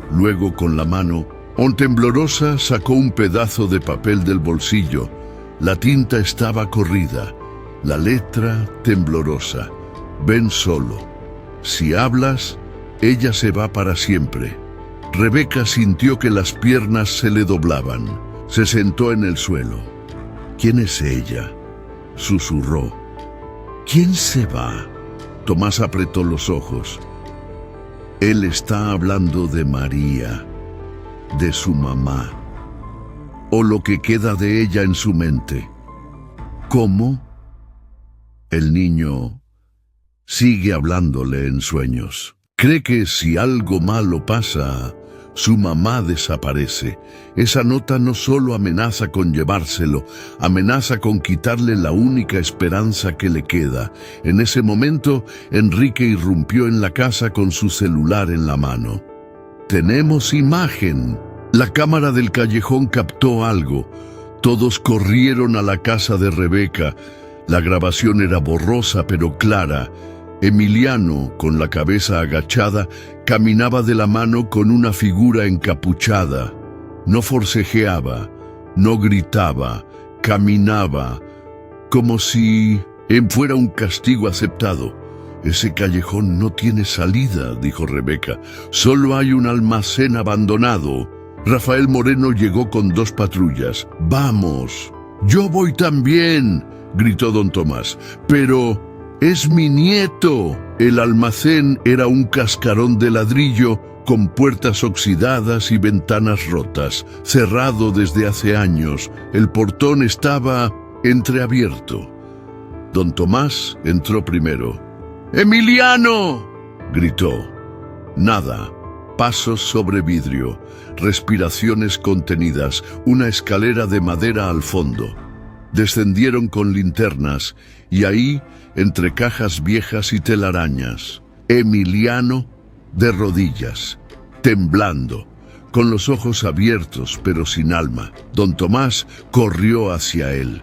Luego, con la mano temblorosa, sacó un pedazo de papel del bolsillo. La tinta estaba corrida. La letra temblorosa. Ven solo. Si hablas, ella se va para siempre. Rebeca sintió que las piernas se le doblaban. Se sentó en el suelo. ¿Quién es ella?, susurró. ¿Quién se va? Tomás apretó los ojos. Él está hablando de María, de su mamá, o lo que queda de ella en su mente. ¿Cómo? El niño sigue hablándole en sueños. Cree que si algo malo pasa, su mamá desaparece. Esa nota no solo amenaza con llevárselo, amenaza con quitarle la única esperanza que le queda. En ese momento, Enrique irrumpió en la casa con su celular en la mano. ¡Tenemos imagen! La cámara del callejón captó algo. Todos corrieron a la casa de Rebeca. La grabación era borrosa pero clara. Emiliano, con la cabeza agachada, caminaba de la mano con una figura encapuchada. No forcejeaba, no gritaba, caminaba, como si fuera un castigo aceptado. Ese callejón no tiene salida, dijo Rebeca. Solo hay un almacén abandonado. Rafael Moreno llegó con 2 patrullas. ¡Vamos! ¡Yo voy también!, gritó don Tomás. ¡Pero es mi nieto! El almacén era un cascarón de ladrillo con puertas oxidadas y ventanas rotas, cerrado desde hace años. El portón estaba entreabierto. Don Tomás entró primero. ¡Emiliano!, gritó. Nada. Pasos sobre vidrio, respiraciones contenidas, una escalera de madera al fondo. Descendieron con linternas y ahí, entre cajas viejas y telarañas, Emiliano de rodillas, temblando, con los ojos abiertos pero sin alma. Don Tomás corrió hacia él.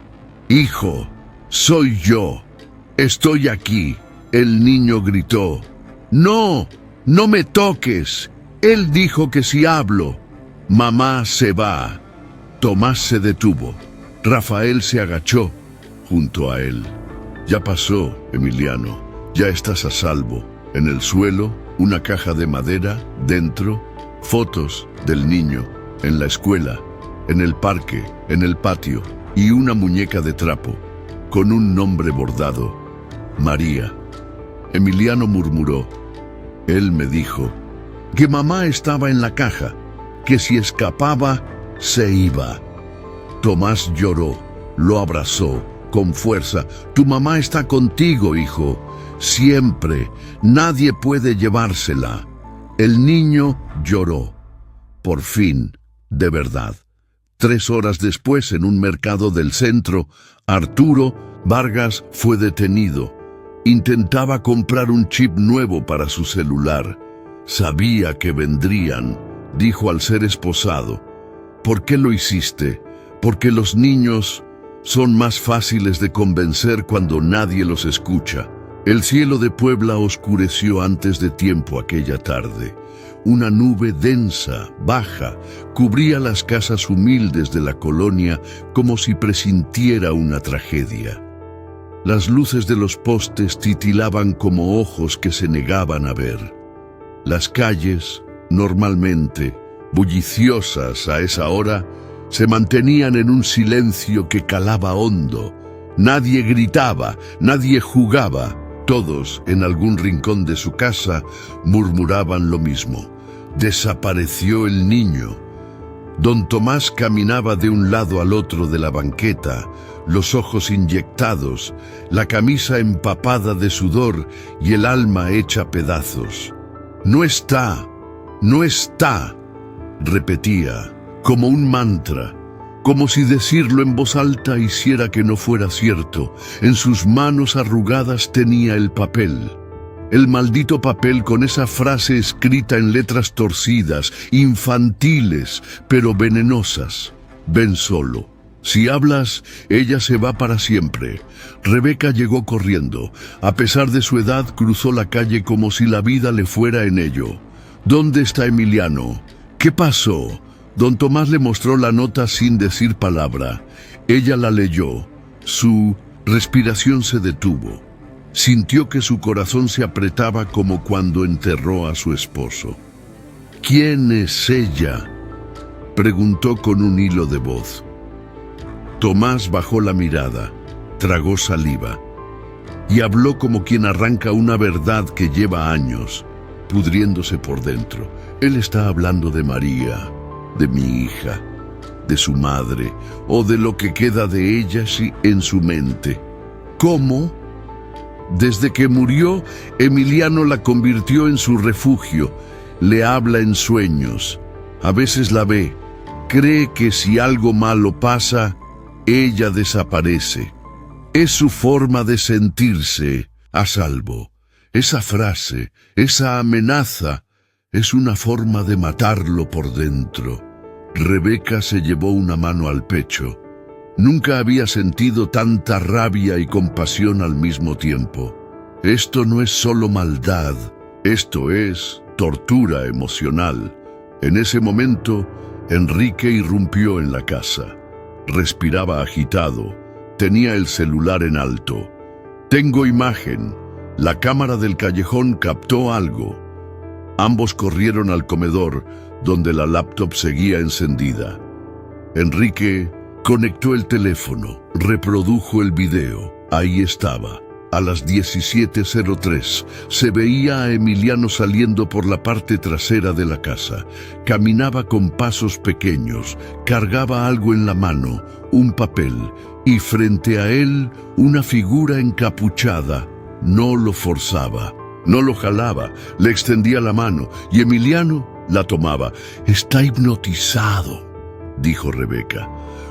«Hijo, soy yo. Estoy aquí». El niño gritó. «No, no me toques. Él dijo que si hablo, mamá se va». Tomás se detuvo. Rafael se agachó junto a él. «Ya pasó, Emiliano. Ya estás a salvo». En el suelo, una caja de madera, dentro, fotos del niño, en la escuela, en el parque, en el patio, y una muñeca de trapo, con un nombre bordado, María. Emiliano murmuró. Él me dijo que mamá estaba en la caja, que si escapaba, se iba. Tomás lloró, lo abrazó con fuerza. «Tu mamá está contigo, hijo. Siempre. Nadie puede llevársela». El niño lloró. Por fin, de verdad. 3 horas después, en un mercado del centro, Arturo Vargas fue detenido. Intentaba comprar un chip nuevo para su celular. Sabía que vendrían, dijo al ser esposado. ¿Por qué lo hiciste? Porque los niños son más fáciles de convencer cuando nadie los escucha. El cielo de Puebla oscureció antes de tiempo aquella tarde. Una nube densa, baja, cubría las casas humildes de la colonia como si presintiera una tragedia. Las luces de los postes titilaban como ojos que se negaban a ver. Las calles, normalmente bulliciosas a esa hora, se mantenían en un silencio que calaba hondo. Nadie gritaba, nadie jugaba. Todos, en algún rincón de su casa, murmuraban lo mismo. Desapareció el niño. Don Tomás caminaba de un lado al otro de la banqueta, los ojos inyectados, la camisa empapada de sudor y el alma hecha pedazos. «No está, no está», repetía, como un mantra, como si decirlo en voz alta hiciera que no fuera cierto. En sus manos arrugadas tenía el papel. El maldito papel con esa frase escrita en letras torcidas, infantiles, pero venenosas. «Ven solo. Si hablas, ella se va para siempre». Rebeca llegó corriendo. A pesar de su edad, cruzó la calle como si la vida le fuera en ello. «¿Dónde está Emiliano? ¿Qué pasó?». Don Tomás le mostró la nota sin decir palabra. Ella la leyó. Su respiración se detuvo. Sintió que su corazón se apretaba como cuando enterró a su esposo. «¿Quién es ella?», preguntó con un hilo de voz. Tomás bajó la mirada, tragó saliva y habló como quien arranca una verdad que lleva años, pudriéndose por dentro. Él está hablando de María, de mi hija, de su madre, o de lo que queda de ella en su mente. ¿Cómo? Desde que murió, Emiliano la convirtió en su refugio. Le habla en sueños. A veces la ve. Cree que si algo malo pasa, ella desaparece. Es su forma de sentirse a salvo. Esa frase, esa amenaza, es una forma de matarlo por dentro. Rebeca se llevó una mano al pecho. Nunca había sentido tanta rabia y compasión al mismo tiempo. Esto no es solo maldad, esto es tortura emocional. En ese momento, Enrique irrumpió en la casa. Respiraba agitado, tenía el celular en alto. «Tengo imagen». La cámara del callejón captó algo. Ambos corrieron al comedor, donde la laptop seguía encendida. Enrique conectó el teléfono, reprodujo el video. Ahí estaba. A las 17:03 se veía a Emiliano saliendo por la parte trasera de la casa. Caminaba con pasos pequeños, cargaba algo en la mano, un papel, y frente a él una figura encapuchada. No lo forzaba, no lo jalaba, le extendía la mano y Emiliano la tomaba. «Está hipnotizado», dijo Rebeca.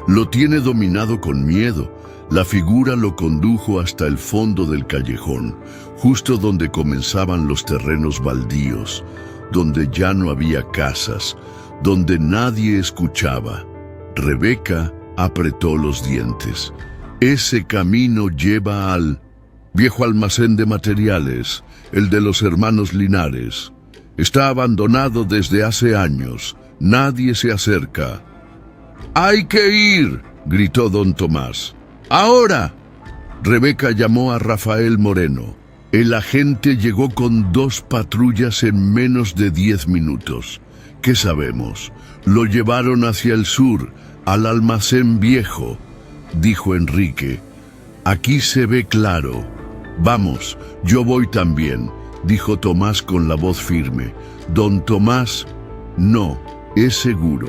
«Lo tiene dominado con miedo». La figura lo condujo hasta el fondo del callejón, justo donde comenzaban los terrenos baldíos, donde ya no había casas, donde nadie escuchaba. Rebeca apretó los dientes. «Ese camino lleva al viejo almacén de materiales, el de los hermanos Linares. Está abandonado desde hace años. Nadie se acerca». «¡Hay que ir!», gritó don Tomás. «¡Ahora!». Rebeca llamó a Rafael Moreno. El agente llegó con 2 patrullas en menos de 10 minutos. ¿Qué sabemos? Lo llevaron hacia el sur, al almacén viejo, dijo Enrique. «Aquí se ve claro». «Vamos, yo voy también», dijo Tomás con la voz firme. «Don Tomás, no, es seguro.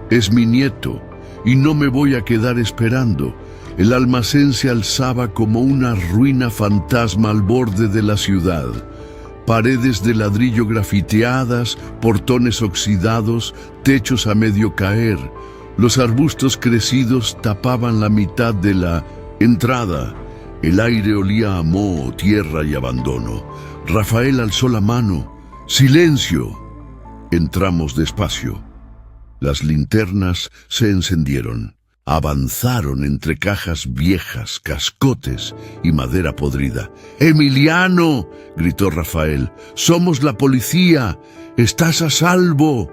Es mi nieto, y no me voy a quedar esperando». El almacén se alzaba como una ruina fantasma al borde de la ciudad. Paredes de ladrillo grafiteadas, portones oxidados, techos a medio caer. Los arbustos crecidos tapaban la mitad de la entrada. El aire olía a moho, tierra y abandono. Rafael alzó la mano. ¡Silencio! Entramos despacio. Las linternas se encendieron. Avanzaron entre cajas viejas, cascotes y madera podrida. ¡Emiliano!, gritó Rafael. ¡Somos la policía! ¡Estás a salvo!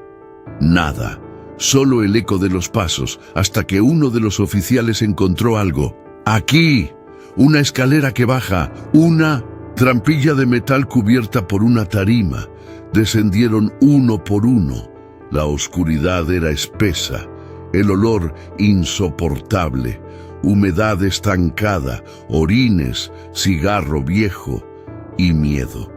Nada, solo el eco de los pasos, hasta que uno de los oficiales encontró algo. ¡Aquí! Una escalera que baja, una trampilla de metal cubierta por una tarima. Descendieron uno por uno. La oscuridad era espesa. El olor insoportable, humedad estancada, orines, cigarro viejo y miedo.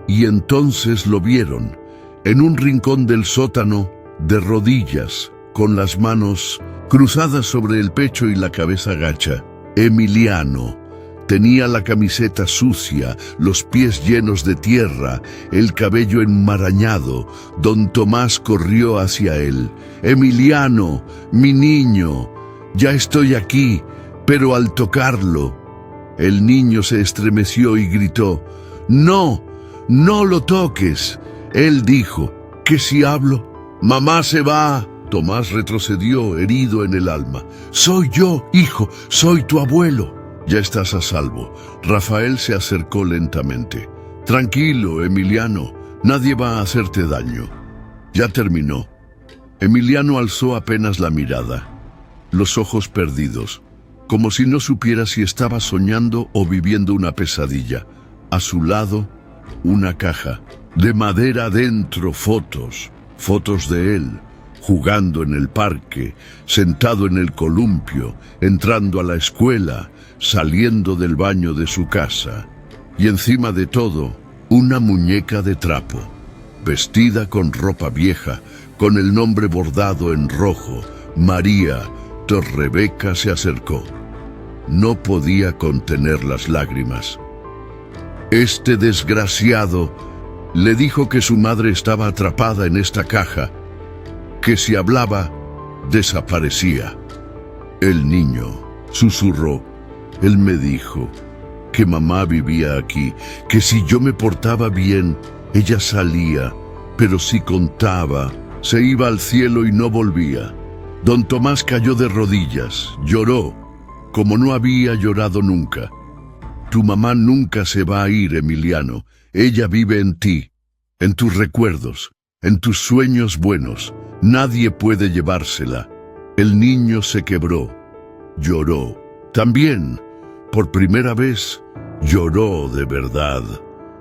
Y entonces lo vieron, en un rincón del sótano, de rodillas, con las manos cruzadas sobre el pecho y la cabeza gacha. Emiliano. Tenía la camiseta sucia, los pies llenos de tierra, el cabello enmarañado. Don Tomás corrió hacia él. «Emiliano, mi niño, ya estoy aquí», pero al tocarlo, el niño se estremeció y gritó: «No, no lo toques». Él dijo: «¿Que si hablo? Mamá se va». Tomás retrocedió, herido en el alma. «Soy yo, hijo, soy tu abuelo». «Ya estás a salvo». Rafael se acercó lentamente. «Tranquilo, Emiliano, nadie va a hacerte daño». Ya terminó. Emiliano alzó apenas la mirada, los ojos perdidos, como si no supiera si estaba soñando o viviendo una pesadilla. A su lado, una caja, de madera dentro, fotos de él, jugando en el parque, sentado en el columpio, entrando a la escuela, saliendo del baño de su casa. Y encima de todo, una muñeca de trapo, vestida con ropa vieja, con el nombre bordado en rojo, María. Rebeca se acercó. No podía contener las lágrimas. Este desgraciado le dijo que su madre estaba atrapada en esta caja, que si hablaba, desaparecía. El niño susurró: «Él me dijo que mamá vivía aquí, que si yo me portaba bien, ella salía, pero si contaba, se iba al cielo y no volvía». Don Tomás cayó de rodillas, lloró, como no había llorado nunca. «Tu mamá nunca se va a ir, Emiliano. Ella vive en ti, en tus recuerdos, en tus sueños buenos. Nadie puede llevársela». El niño se quebró, lloró. También, por primera vez, lloró de verdad.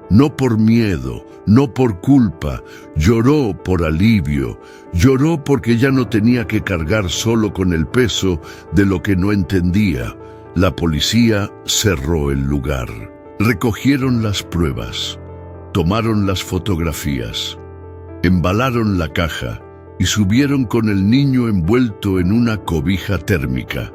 No por miedo, no por culpa, lloró por alivio, lloró porque ya no tenía que cargar solo con el peso de lo que no entendía. La policía cerró el lugar. Recogieron las pruebas, tomaron las fotografías, embalaron la caja y subieron con el niño envuelto en una cobija térmica.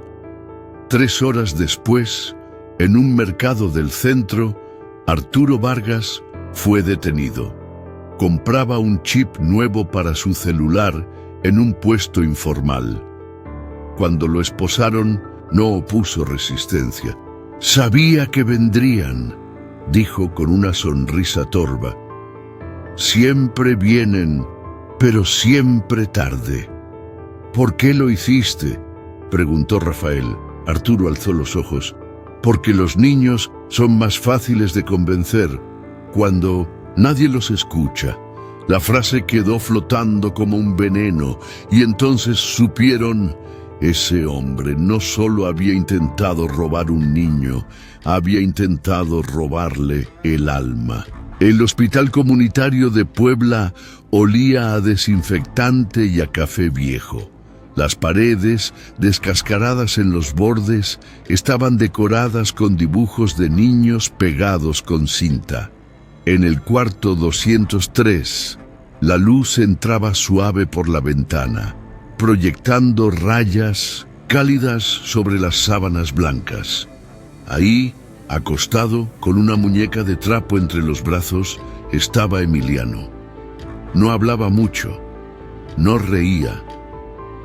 3 horas después, en un mercado del centro, Arturo Vargas fue detenido. Compraba un chip nuevo para su celular en un puesto informal. Cuando lo esposaron, no opuso resistencia. «Sabía que vendrían», dijo con una sonrisa torva. «Siempre vienen, pero siempre tarde». «¿Por qué lo hiciste?», preguntó Rafael. Arturo alzó los ojos. «Porque los niños son más fáciles de convencer cuando nadie los escucha». La frase quedó flotando como un veneno y entonces supieron: ese hombre no solo había intentado robar un niño, había intentado robarle el alma. El hospital comunitario de Puebla olía a desinfectante y a café viejo. Las paredes, descascaradas en los bordes, estaban decoradas con dibujos de niños pegados con cinta. En el cuarto 203, la luz entraba suave por la ventana, proyectando rayas cálidas sobre las sábanas blancas. Ahí, acostado, con una muñeca de trapo entre los brazos, estaba Emiliano. No hablaba mucho, no reía.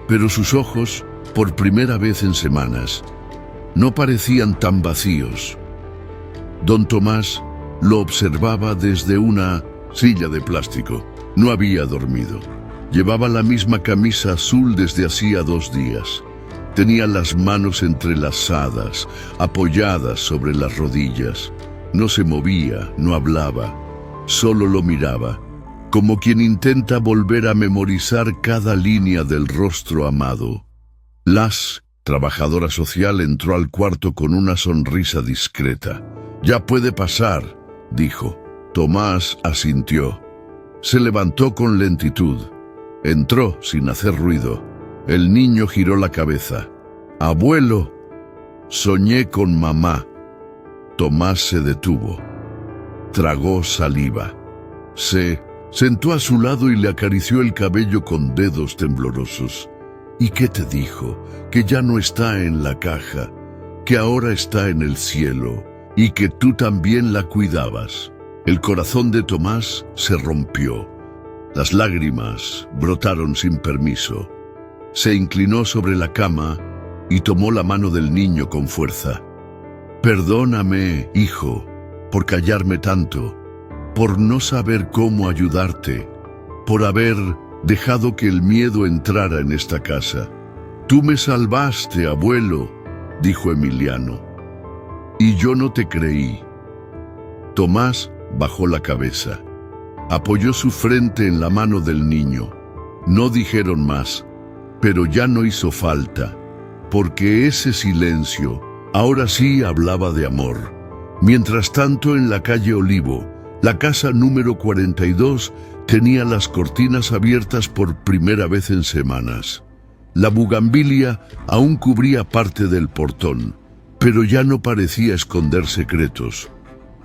pero sus ojos, por primera vez en semanas, no parecían tan vacíos. Don Tomás lo observaba desde una silla de plástico. No había dormido. Llevaba la misma camisa azul desde hacía 2 días. Tenía las manos entrelazadas, apoyadas sobre las rodillas. No se movía, no hablaba, solo lo miraba, como quien intenta volver a memorizar cada línea del rostro amado. Las, trabajadora social, entró al cuarto con una sonrisa discreta. «Ya puede pasar», dijo. Tomás asintió. Se levantó con lentitud. Entró sin hacer ruido. El niño giró la cabeza. «Abuelo, soñé con mamá». Tomás se detuvo. Tragó saliva. Se sentó a su lado y le acarició el cabello con dedos temblorosos. «¿Y qué te dijo? Que ya no está en la caja, que ahora está en el cielo y que tú también la cuidabas». El corazón de Tomás se rompió. Las lágrimas brotaron sin permiso. Se inclinó sobre la cama y tomó la mano del niño con fuerza. «Perdóname, hijo, por callarme tanto, por no saber cómo ayudarte, por haber dejado que el miedo entrara en esta casa. Tú me salvaste, abuelo», dijo Emiliano. «Y yo no te creí». Tomás bajó la cabeza. Apoyó su frente en la mano del niño. No dijeron más, pero ya no hizo falta, porque ese silencio ahora sí hablaba de amor. Mientras tanto, en la calle Olivo, la casa número 42 tenía las cortinas abiertas por primera vez en semanas. La bugambilia aún cubría parte del portón, pero ya no parecía esconder secretos.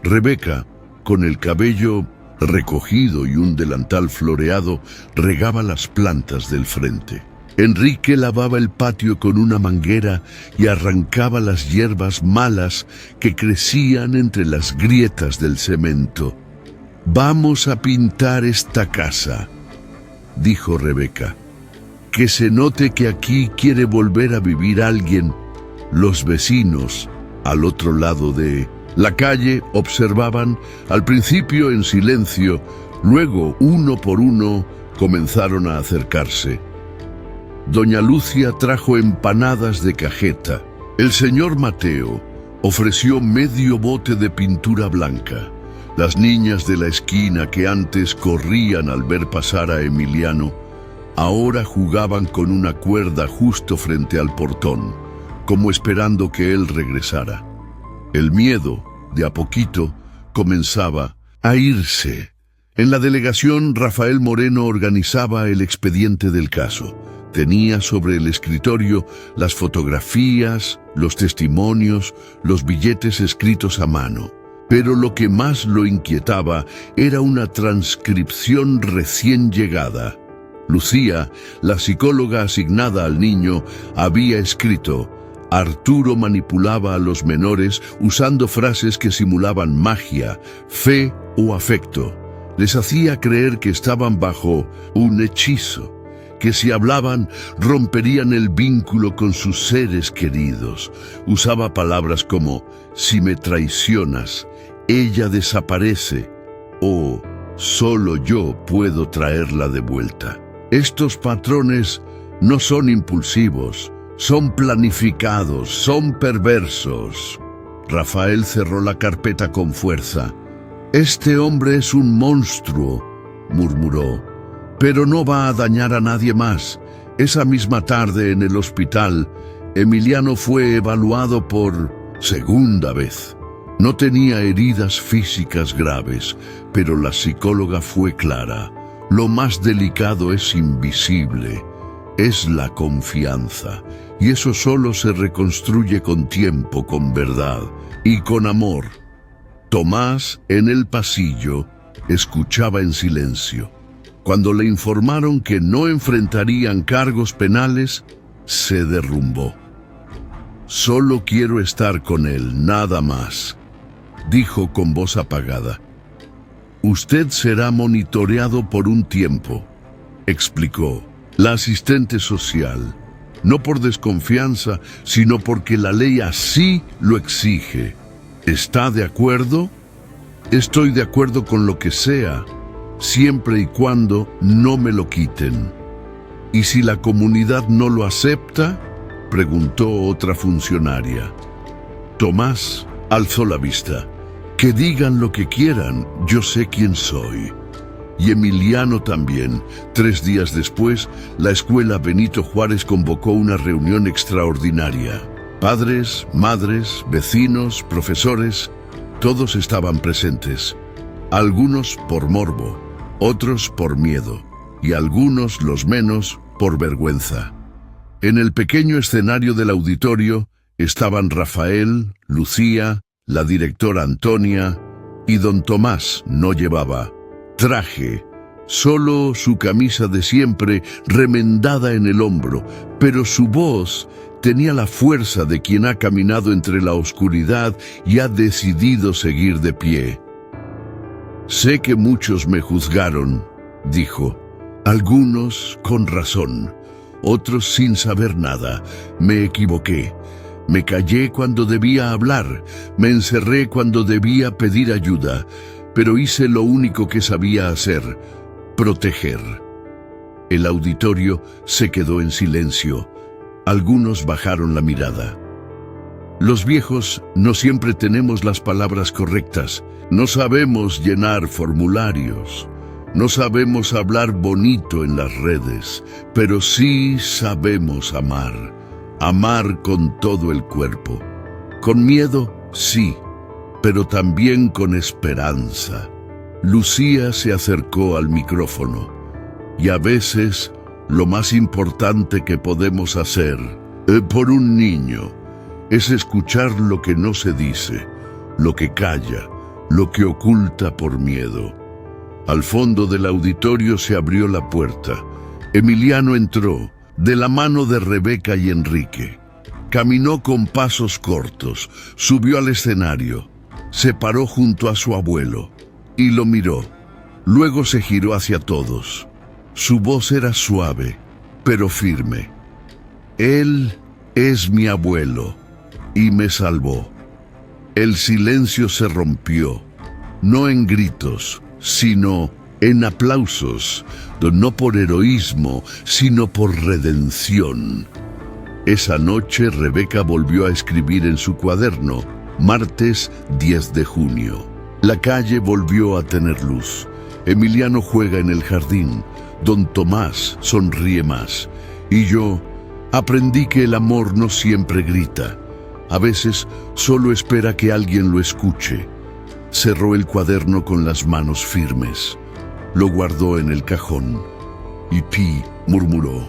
Rebeca, con el cabello recogido y un delantal floreado, regaba las plantas del frente. Enrique lavaba el patio con una manguera y arrancaba las hierbas malas que crecían entre las grietas del cemento. «Vamos a pintar esta casa», dijo Rebeca. «Que se note que aquí quiere volver a vivir alguien». Los vecinos, al otro lado de la calle, observaban, al principio en silencio, luego uno por uno comenzaron a acercarse. Doña Lucia trajo empanadas de cajeta. El señor Mateo ofreció medio bote de pintura blanca. Las niñas de la esquina, que antes corrían al ver pasar a Emiliano, ahora jugaban con una cuerda justo frente al portón, como esperando que él regresara. El miedo, de a poquito, comenzaba a irse. En la delegación, Rafael Moreno organizaba el expediente del caso. Tenía sobre el escritorio las fotografías, los testimonios, los billetes escritos a mano. Pero lo que más lo inquietaba era una transcripción recién llegada. Lucía, la psicóloga asignada al niño, había escrito: Arturo manipulaba a los menores usando frases que simulaban magia, fe o afecto. Les hacía creer que estaban bajo un hechizo, que si hablaban romperían el vínculo con sus seres queridos. Usaba palabras como: si me traicionas, ella desaparece, o solo yo puedo traerla de vuelta. Estos patrones no son impulsivos, son planificados, son perversos. Rafael cerró la carpeta con fuerza. «Este hombre es un monstruo», murmuró, «pero no va a dañar a nadie más». Esa misma tarde, en el hospital, Emiliano fue evaluado por segunda vez. No tenía heridas físicas graves, pero la psicóloga fue clara. Lo más delicado es invisible, es la confianza, y eso solo se reconstruye con tiempo, con verdad y con amor. Tomás, en el pasillo, escuchaba en silencio. Cuando le informaron que no enfrentarían cargos penales, se derrumbó. «Solo quiero estar con él, nada más», dijo con voz apagada. «Usted será monitoreado por un tiempo», explicó. La asistente social, no por desconfianza, sino porque la ley así lo exige. ¿Está de acuerdo? Estoy de acuerdo con lo que sea, siempre y cuando no me lo quiten. ¿Y si la comunidad no lo acepta?, preguntó otra funcionaria. Tomás alzó la vista. Que digan lo que quieran, yo sé quién soy. Y Emiliano también. 3 días después, la escuela Benito Juárez convocó una reunión extraordinaria. Padres, madres, vecinos, profesores, todos estaban presentes. Algunos por morbo, otros por miedo, y algunos, los menos, por vergüenza. En el pequeño escenario del auditorio estaban Rafael, Lucía, la directora Antonia, y don Tomás no llevaba traje, solo su camisa de siempre remendada en el hombro, pero su voz tenía la fuerza de quien ha caminado entre la oscuridad y ha decidido seguir de pie. Sé que muchos me juzgaron, dijo, algunos con razón, otros sin saber nada. Me equivoqué. Me callé cuando debía hablar, me encerré cuando debía pedir ayuda, pero hice lo único que sabía hacer, proteger. El auditorio se quedó en silencio. Algunos bajaron la mirada. Los viejos no siempre tenemos las palabras correctas. No sabemos llenar formularios. No sabemos hablar bonito en las redes, pero sí sabemos amar. Amar con todo el cuerpo. Con miedo, sí, pero también con esperanza. Lucía se acercó al micrófono. Y a veces, lo más importante que podemos hacer, por un niño, es escuchar lo que no se dice, lo que calla, lo que oculta por miedo. Al fondo del auditorio se abrió la puerta. Emiliano entró, de la mano de Rebeca y Enrique. Caminó con pasos cortos, subió al escenario, se paró junto a su abuelo y lo miró. Luego se giró hacia todos. Su voz era suave, pero firme. Él es mi abuelo y me salvó. El silencio se rompió, no en gritos, sino en aplausos, no por heroísmo, sino por redención. Esa noche Rebeca volvió a escribir en su cuaderno, martes 10 de junio. La calle volvió a tener luz. Emiliano juega en el jardín. Don Tomás sonríe más. Y yo aprendí que el amor no siempre grita. A veces solo espera que alguien lo escuche. Cerró el cuaderno con las manos firmes. Lo guardó en el cajón. Y Pi murmuró: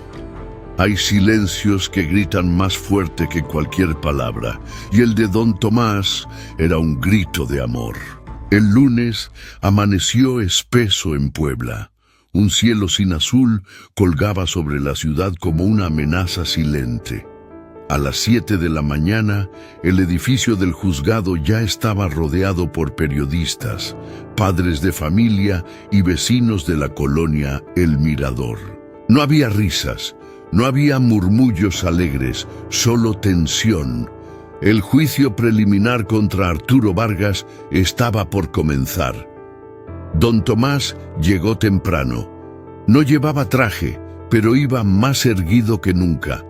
hay silencios que gritan más fuerte que cualquier palabra, y el de don Tomás era un grito de amor. El lunes amaneció espeso en Puebla. Un cielo sin azul colgaba sobre la ciudad como una amenaza silente. A las 7 de la mañana, el edificio del juzgado ya estaba rodeado por periodistas, padres de familia y vecinos de la colonia El Mirador. No había risas, no había murmullos alegres, solo tensión. El juicio preliminar contra Arturo Vargas estaba por comenzar. Don Tomás llegó temprano. No llevaba traje, pero iba más erguido que nunca.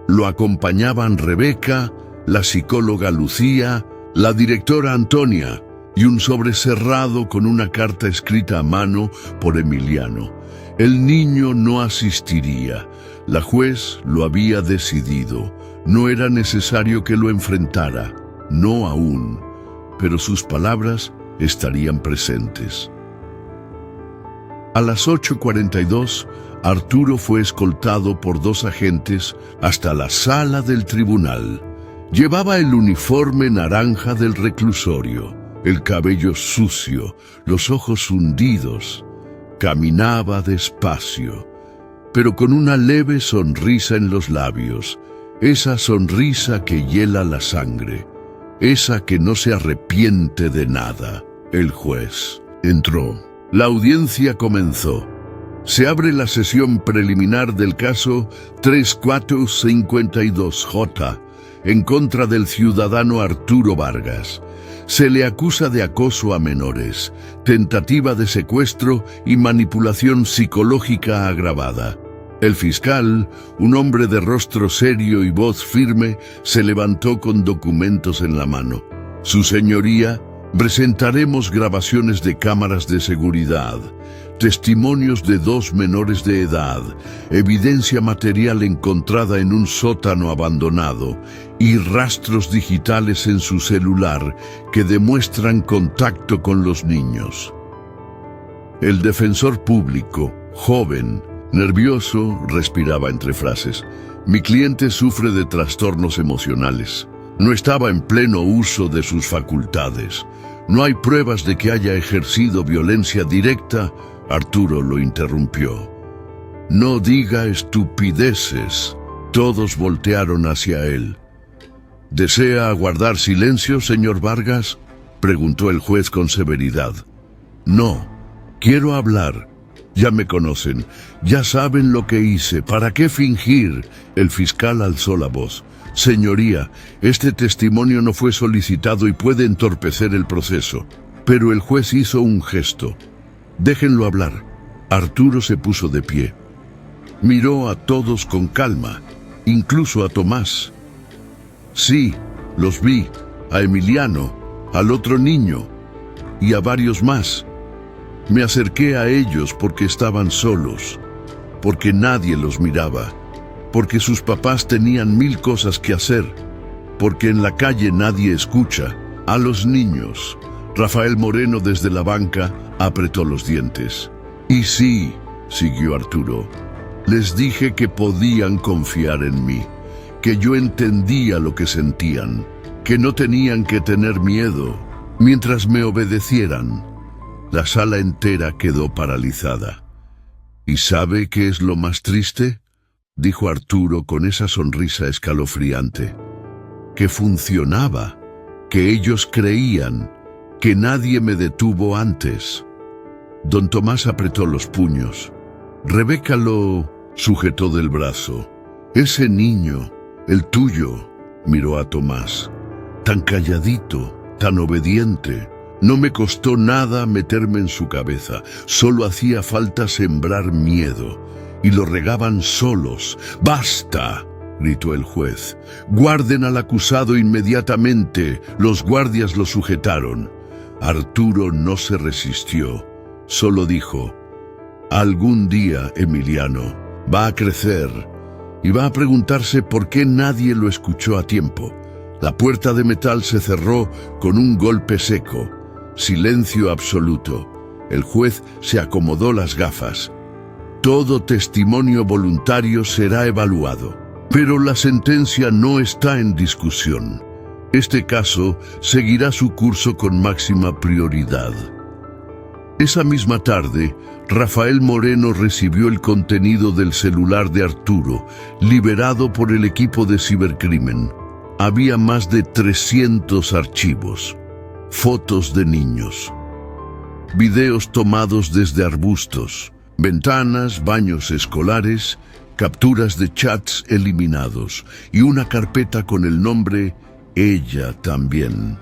Lo acompañaban Rebeca, la psicóloga Lucía, la directora Antonia y un sobre cerrado con una carta escrita a mano por Emiliano. El niño no asistiría. La juez lo había decidido. No era necesario que lo enfrentara, no aún, pero sus palabras estarían presentes. A las 8:42, Arturo fue escoltado por 2 agentes hasta la sala del tribunal. Llevaba el uniforme naranja del reclusorio, el cabello sucio, los ojos hundidos. Caminaba despacio, pero con una leve sonrisa en los labios, esa sonrisa que hiela la sangre, esa que no se arrepiente de nada. El juez entró. La audiencia comenzó. Se abre la sesión preliminar del caso 3452J en contra del ciudadano Arturo Vargas. Se le acusa de acoso a menores, tentativa de secuestro y manipulación psicológica agravada. El fiscal, un hombre de rostro serio y voz firme, se levantó con documentos en la mano. Su señoría, presentaremos grabaciones de cámaras de seguridad, testimonios de 2 menores de edad, evidencia material encontrada en un sótano abandonado y rastros digitales en su celular que demuestran contacto con los niños. El defensor público, joven, nervioso, respiraba entre frases. Mi cliente sufre de trastornos emocionales. No estaba en pleno uso de sus facultades. No hay pruebas de que haya ejercido violencia directa. Arturo lo interrumpió. No diga estupideces. Todos voltearon hacia él. ¿Desea guardar silencio, señor Vargas?, preguntó el juez con severidad. No, quiero hablar. Ya me conocen, ya saben lo que hice. ¿Para qué fingir? El fiscal alzó la voz. Señoría, este testimonio no fue solicitado y puede entorpecer el proceso. Pero el juez hizo un gesto. Déjenlo hablar. Arturo se puso de pie. Miró a todos con calma, incluso a Tomás. Sí, los vi, a Emiliano, al otro niño y a varios más. Me acerqué a ellos porque estaban solos, porque nadie los miraba, porque sus papás tenían 1000 cosas que hacer, porque en la calle nadie escucha. A los niños. Rafael Moreno desde la banca apretó los dientes. Y sí, siguió Arturo, les dije que podían confiar en mí, que yo entendía lo que sentían, que no tenían que tener miedo mientras me obedecieran. La sala entera quedó paralizada. ¿Y sabe qué es lo más triste?, dijo Arturo con esa sonrisa escalofriante. Que funcionaba, que ellos creían, que nadie me detuvo antes. Don Tomás apretó los puños. Rebeca lo sujetó del brazo. Ese niño, el tuyo, miró a Tomás. Tan calladito, tan obediente. No me costó nada meterme en su cabeza, solo hacía falta sembrar miedo, y lo regaban solos. ¡Basta!, gritó el juez. ¡Guarden al acusado inmediatamente! Los guardias lo sujetaron. Arturo no se resistió, solo dijo: algún día, Emiliano, va a crecer, y va a preguntarse por qué nadie lo escuchó a tiempo. La puerta de metal se cerró con un golpe seco. Silencio absoluto. El juez se acomodó las gafas. Todo testimonio voluntario será evaluado, pero la sentencia no está en discusión. Este caso seguirá su curso con máxima prioridad. Esa misma tarde, Rafael Moreno recibió el contenido del celular de Arturo, liberado por el equipo de cibercrimen. Había más de 300 archivos. Fotos de niños, videos tomados desde arbustos, ventanas, baños escolares, capturas de chats eliminados y una carpeta con el nombre Ella también.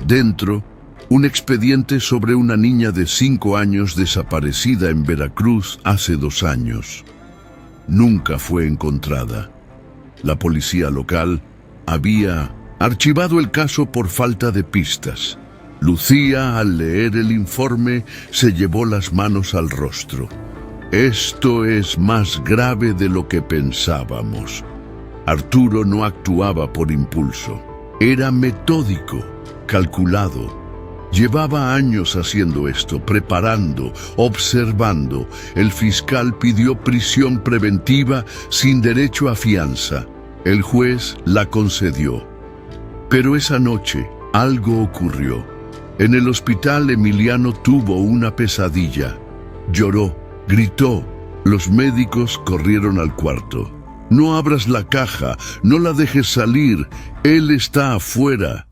Dentro, un expediente sobre una niña de 5 años desaparecida en Veracruz hace 2 años. Nunca fue encontrada. La policía local había archivado el caso por falta de pistas. Lucía, al leer el informe, se llevó las manos al rostro. Esto es más grave de lo que pensábamos. Arturo no actuaba por impulso. Era metódico, calculado. Llevaba años haciendo esto, preparando, observando. El fiscal pidió prisión preventiva sin derecho a fianza. El juez la concedió. Pero esa noche algo ocurrió. En el hospital Emiliano tuvo una pesadilla. Lloró, gritó. Los médicos corrieron al cuarto. No abras la caja, no la dejes salir, él está afuera.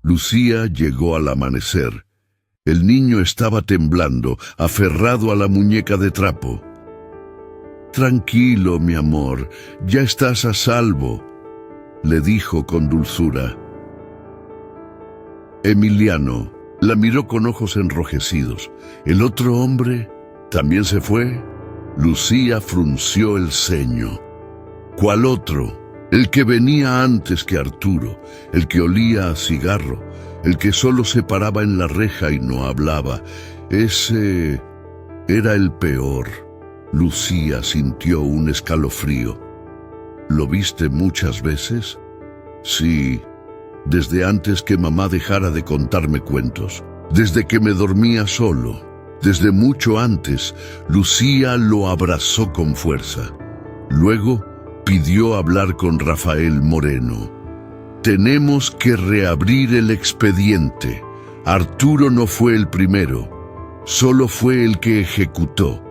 Lucía llegó al amanecer. El niño estaba temblando, aferrado a la muñeca de trapo. «Tranquilo, mi amor, ya estás a salvo», le dijo con dulzura. Emiliano la miró con ojos enrojecidos. ¿El otro hombre también se fue? Lucía frunció el ceño. ¿Cuál otro? El que venía antes que Arturo, el que olía a cigarro, el que solo se paraba en la reja y no hablaba. Ese era el peor. Lucía sintió un escalofrío. ¿Lo viste muchas veces? Sí, desde antes que mamá dejara de contarme cuentos, desde que me dormía solo, desde mucho antes. Lucía lo abrazó con fuerza. Luego pidió hablar con Rafael Moreno. Tenemos que reabrir el expediente. Arturo no fue el primero, solo fue el que ejecutó.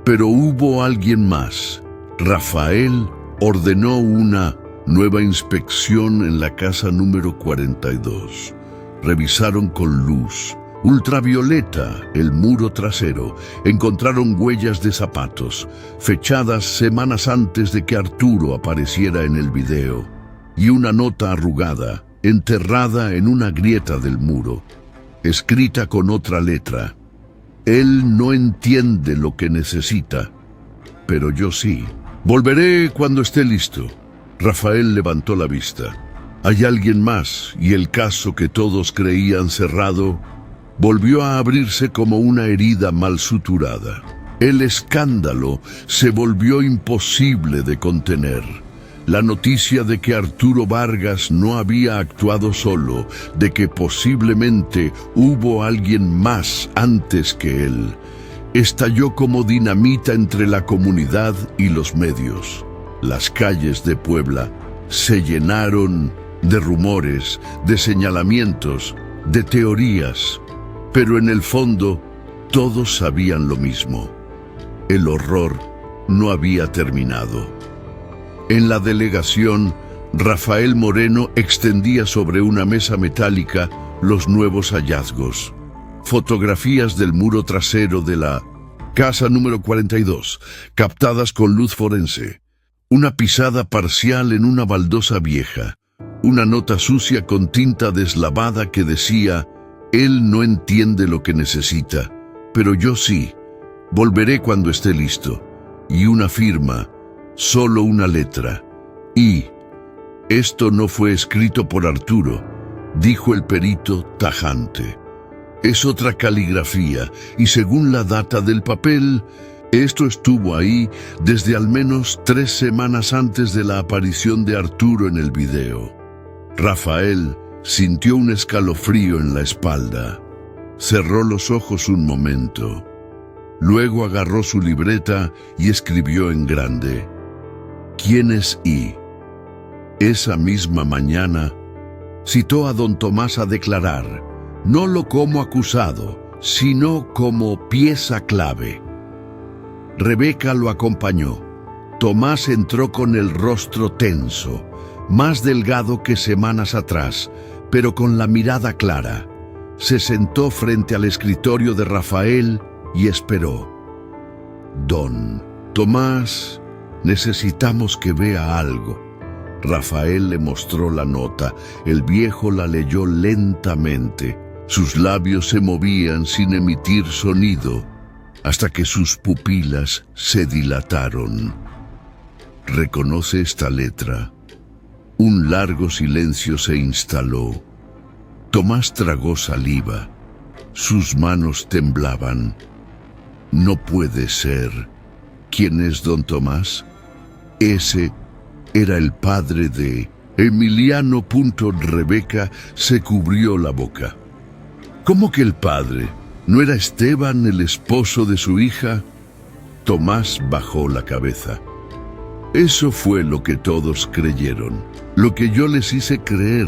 Pero hubo alguien más. Rafael ordenó una nueva inspección en la casa número 42. Revisaron con luz ultravioleta el muro trasero. Encontraron huellas de zapatos, fechadas semanas antes de que Arturo apareciera en el video, y una nota arrugada, enterrada en una grieta del muro, escrita con otra letra. Él no entiende lo que necesita, pero yo sí. Volveré cuando esté listo. Rafael levantó la vista. Hay alguien más, y el caso que todos creían cerrado volvió a abrirse como una herida mal suturada. El escándalo se volvió imposible de contener. La noticia de que Arturo Vargas no había actuado solo, de que posiblemente hubo alguien más antes que él, estalló como dinamita entre la comunidad y los medios. Las calles de Puebla se llenaron de rumores, de señalamientos, de teorías, pero en el fondo todos sabían lo mismo. El horror no había terminado. En la delegación, Rafael Moreno extendía sobre una mesa metálica los nuevos hallazgos. Fotografías del muro trasero de la casa número 42, captadas con luz forense. Una pisada parcial en una baldosa vieja. Una nota sucia con tinta deslavada que decía: «Él no entiende lo que necesita, pero yo sí. Volveré cuando esté listo». Y una firma. Solo una letra. «Y». Esto no fue escrito por Arturo, dijo el perito tajante. Es otra caligrafía, y según la data del papel, esto estuvo ahí desde al menos 3 semanas antes de la aparición de Arturo en el video. Rafael sintió un escalofrío en la espalda. Cerró los ojos un momento. Luego agarró su libreta y escribió en grande: «¿Quién es I?». Esa misma mañana citó a don Tomás a declarar, no lo como acusado, sino como pieza clave. Rebeca lo acompañó. Tomás entró con el rostro tenso, más delgado que semanas atrás, pero con la mirada clara. Se sentó frente al escritorio de Rafael y esperó. «Don Tomás, necesitamos que vea algo». Rafael le mostró la nota. El viejo la leyó lentamente. Sus labios se movían sin emitir sonido, hasta que sus pupilas se dilataron. «¿Reconoce esta letra?». Un largo silencio se instaló. Tomás tragó saliva. Sus manos temblaban. «No puede ser». «¿Quién es don Tomás?». Ese era el padre de Emiliano. Rebeca se cubrió la boca. «¿Cómo que el padre? ¿No era Esteban el esposo de su hija?». Tomás bajó la cabeza. «Eso fue lo que todos creyeron, lo que yo les hice creer».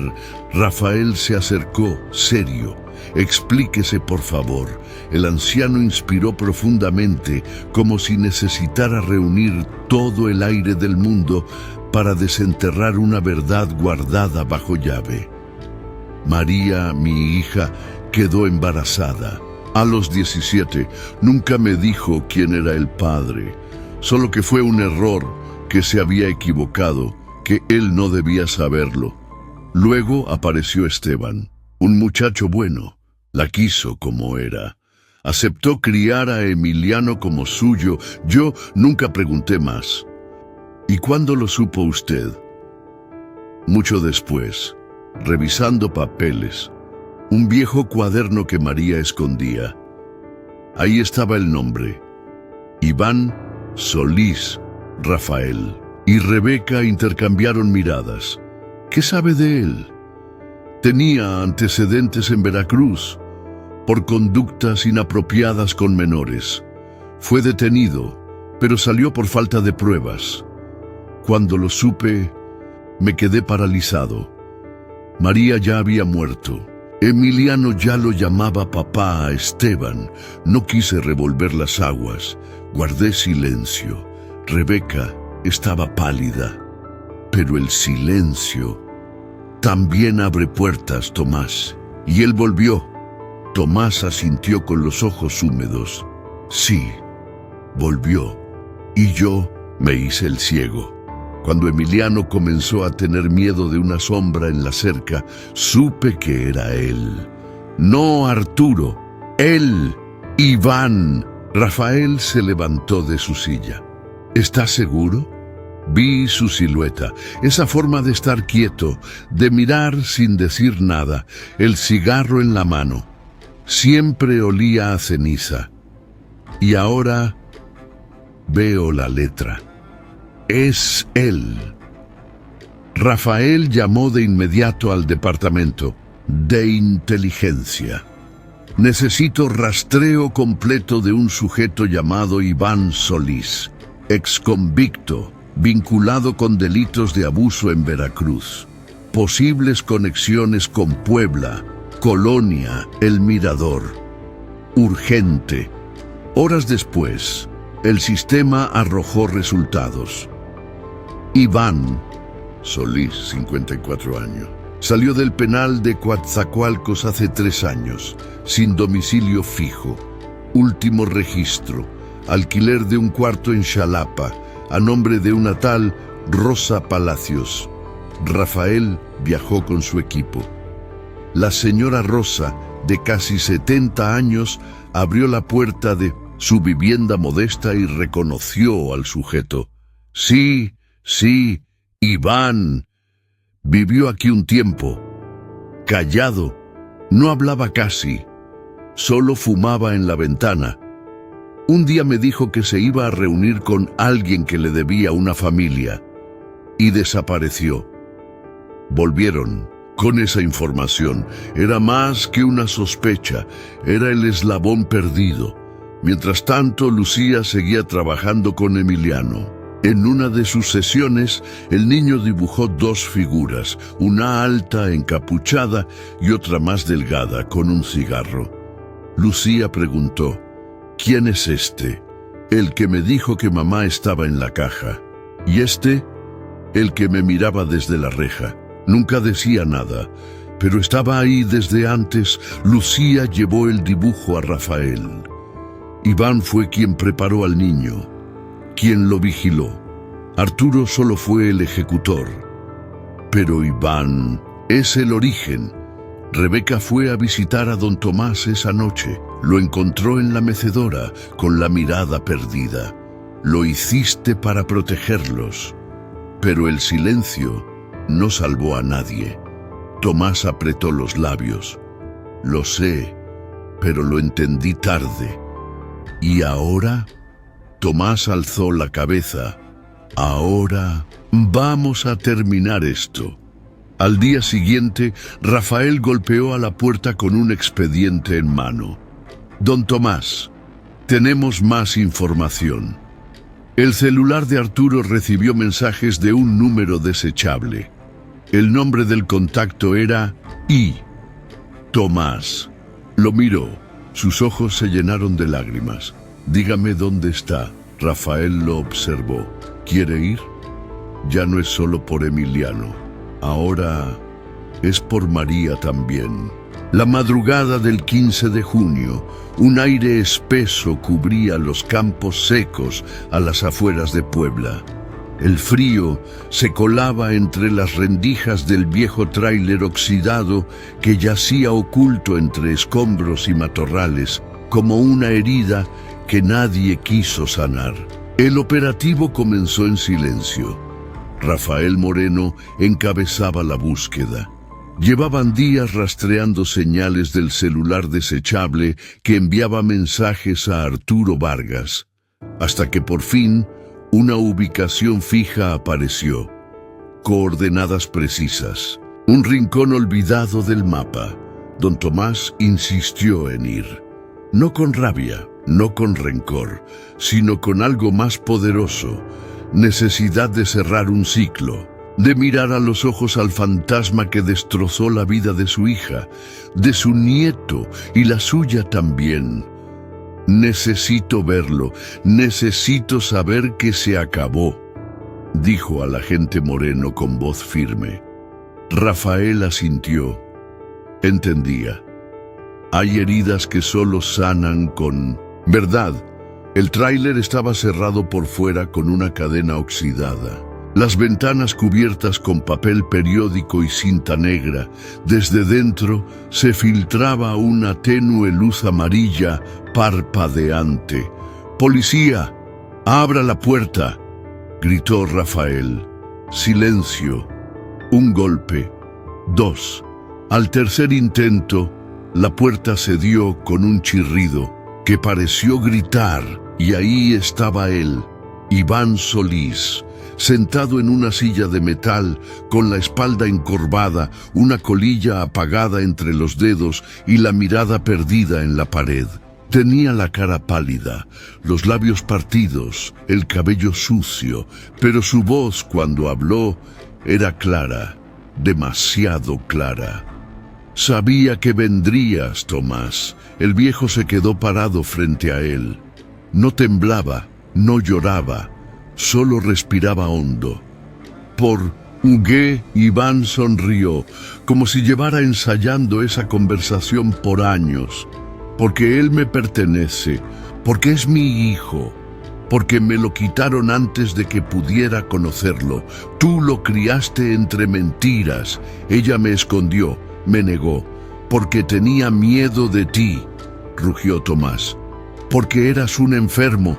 Rafael se acercó, serio. «Explíquese, por favor». El anciano inspiró profundamente, como si necesitara reunir todo el aire del mundo para desenterrar una verdad guardada bajo llave. «María, mi hija, quedó embarazada. A los 17, nunca me dijo quién era el padre, solo que fue un error, que se había equivocado, que él no debía saberlo. Luego apareció Esteban, un muchacho bueno, la quiso como era. Aceptó criar a Emiliano como suyo. Yo nunca pregunté más. ¿Y cuándo lo supo usted? Mucho después, revisando papeles, un viejo cuaderno que María escondía. Ahí estaba el nombre: Iván Solís Rafael. Y Rebeca intercambiaron miradas. ¿Qué sabe de él? Tenía antecedentes en Veracruz por conductas inapropiadas con menores. Fue detenido, pero salió por falta de pruebas. Cuando lo supe, me quedé paralizado. María ya había muerto. Emiliano ya lo llamaba papá a Esteban. No quise revolver las aguas. Guardé silencio. Rebeca estaba pálida. Pero el silencio también abre puertas, Tomás. Y él volvió. Tomás asintió con los ojos húmedos. Sí, volvió. Y yo me hice el ciego. Cuando Emiliano comenzó a tener miedo de una sombra en la cerca, supe que era él. No Arturo, él, Iván. Rafael se levantó de su silla. ¿Estás seguro? Vi su silueta, esa forma de estar quieto, de mirar sin decir nada, el cigarro en la mano. Siempre olía a ceniza. Y ahora veo la letra. Es él. Rafael llamó de inmediato al departamento de inteligencia. Necesito rastreo completo de un sujeto llamado Iván Solís, exconvicto, vinculado con delitos de abuso en Veracruz. Posibles conexiones con Puebla, Colonia, El Mirador. Urgente. Horas después, el sistema arrojó resultados. Iván Solís, 54 años, salió del penal de Coatzacoalcos hace 3 años, sin domicilio fijo. Último registro: alquiler de un cuarto en Xalapa, a nombre de una tal Rosa Palacios. Rafael viajó con su equipo. La señora Rosa, de casi 70 años, abrió la puerta de su vivienda modesta y reconoció al sujeto. Sí, Iván. Vivió aquí un tiempo. Callado, no hablaba casi, solo fumaba en la ventana. Un día me dijo que se iba a reunir con alguien que le debía una familia y desapareció. Volvieron con esa información. Era más que una sospecha, era el eslabón perdido. Mientras tanto, Lucía seguía trabajando con Emiliano. En una de sus sesiones, el niño dibujó 2 figuras, una alta encapuchada y otra más delgada con un cigarro. Lucía preguntó: ¿quién es este? El que me dijo que mamá estaba en la caja. ¿Y este? El que me miraba desde la reja. Nunca decía nada, pero estaba ahí desde antes. Lucía llevó el dibujo a Rafael. Iván fue quien preparó al niño, quien lo vigiló. Arturo solo fue el ejecutor. Pero Iván es el origen. Rebeca fue a visitar a don Tomás esa noche. Lo encontró en la mecedora, con la mirada perdida. Lo hiciste para protegerlos. Pero el silencio no salvó a nadie. Tomás apretó los labios. Lo sé, pero lo entendí tarde. ¿Y ahora? Tomás alzó la cabeza. Ahora vamos a terminar esto. Al día siguiente, Rafael golpeó a la puerta con un expediente en mano. Don Tomás, tenemos más información. El celular de Arturo recibió mensajes de un número desechable. El nombre del contacto era I. Tomás. Lo miró. Sus ojos se llenaron de lágrimas. Dígame dónde está. Rafael lo observó. ¿Quiere ir? Ya no es solo por Emiliano. Ahora es por María también. La madrugada del 15 de junio, un aire espeso cubría los campos secos a las afueras de Puebla. El frío se colaba entre las rendijas del viejo tráiler oxidado que yacía oculto entre escombros y matorrales, como una herida que nadie quiso sanar. El operativo comenzó en silencio. Rafael Moreno encabezaba la búsqueda. Llevaban días rastreando señales del celular desechable que enviaba mensajes a Arturo Vargas, hasta que por fin una ubicación fija apareció. Coordenadas precisas. Un rincón olvidado del mapa. Don Tomás insistió en ir. No con rabia, no con rencor, sino con algo más poderoso. Necesidad de cerrar un ciclo. De mirar a los ojos al fantasma que destrozó la vida de su hija, de su nieto y la suya también. Necesito verlo, necesito saber que se acabó, dijo al agente Moreno con voz firme. Rafael asintió. Entendía. Hay heridas que solo sanan con verdad. El tráiler estaba cerrado por fuera con una cadena oxidada. Las ventanas cubiertas con papel periódico y cinta negra. Desde dentro se filtraba una tenue luz amarilla parpadeante. ¡Policía! ¡Abra la puerta!, gritó Rafael. Silencio. Un golpe. Dos. Al tercer intento, la puerta cedió con un chirrido que pareció gritar, y ahí estaba él, Iván Solís, sentado en una silla de metal, con la espalda encorvada, una colilla apagada entre los dedos y la mirada perdida en la pared. Tenía la cara pálida, los labios partidos, el cabello sucio, pero su voz cuando habló era clara, demasiado clara. Sabía que vendrías, Tomás. El viejo se quedó parado frente a él. No temblaba, no lloraba, solo respiraba hondo. Por Hugué, Iván sonrió, como si llevara ensayando esa conversación por años. Porque él me pertenece, porque es mi hijo, porque me lo quitaron antes de que pudiera conocerlo. Tú lo criaste entre mentiras. Ella me escondió, me negó, porque tenía miedo de ti, rugió Tomás. Porque eras un enfermo,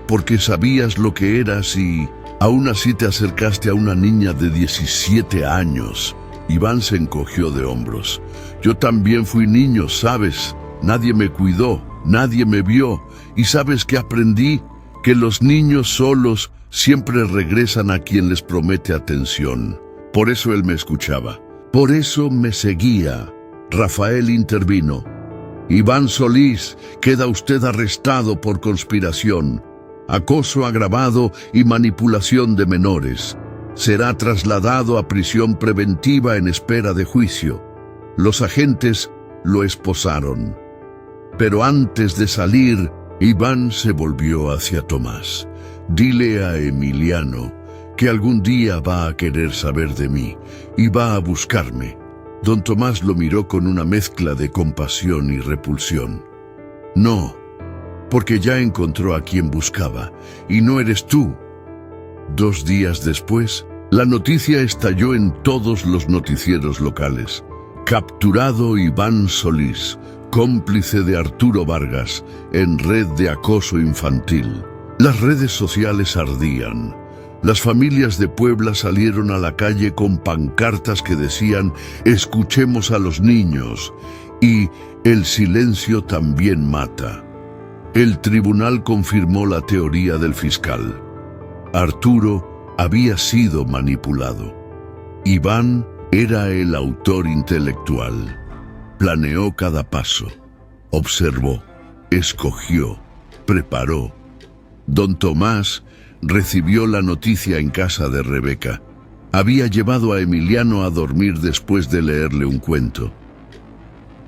porque sabías lo que eras y aún así te acercaste a una niña de 17 años. Iván se encogió de hombros. Yo también fui niño, ¿sabes? Nadie me cuidó, nadie me vio. ¿Y sabes qué aprendí? Que los niños solos siempre regresan a quien les promete atención. Por eso él me escuchaba. Por eso me seguía. Rafael intervino. Iván Solís, queda usted arrestado por conspiración, acoso agravado y manipulación de menores. Será trasladado a prisión preventiva en espera de juicio. Los agentes lo esposaron. Pero antes de salir, Iván se volvió hacia Tomás. Dile a Emiliano que algún día va a querer saber de mí y va a buscarme. Don Tomás lo miró con una mezcla de compasión y repulsión. No, porque ya encontró a quien buscaba, y no eres tú. 2 días después, la noticia estalló en todos los noticieros locales. Capturado Iván Solís, cómplice de Arturo Vargas, en red de acoso infantil. Las redes sociales ardían. Las familias de Puebla salieron a la calle con pancartas que decían «Escuchemos a los niños» y «El silencio también mata». El tribunal confirmó la teoría del fiscal. Arturo había sido manipulado. Iván era el autor intelectual. Planeó cada paso. Observó, escogió, preparó. Don Tomás recibió la noticia en casa de Rebeca. Había llevado a Emiliano a dormir después de leerle un cuento.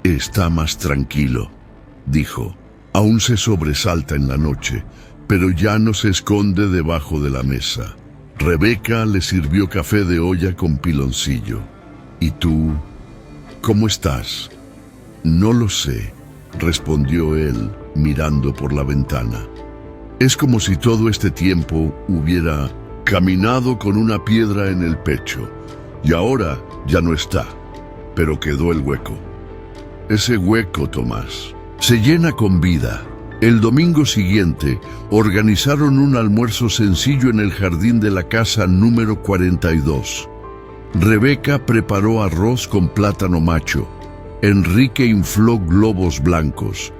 Está más tranquilo, dijo. Aún se sobresalta en la noche, pero ya no se esconde debajo de la mesa. Rebeca le sirvió café de olla con piloncillo. ¿Y tú? ¿Cómo estás? No lo sé, respondió él, mirando por la ventana. Es como si todo este tiempo hubiera caminado con una piedra en el pecho, y ahora ya no está, pero quedó el hueco. Ese hueco, Tomás, se llena con vida. El domingo siguiente organizaron un almuerzo sencillo en el jardín de la casa número 42. Rebeca preparó arroz con plátano macho. Enrique infló globos blancos.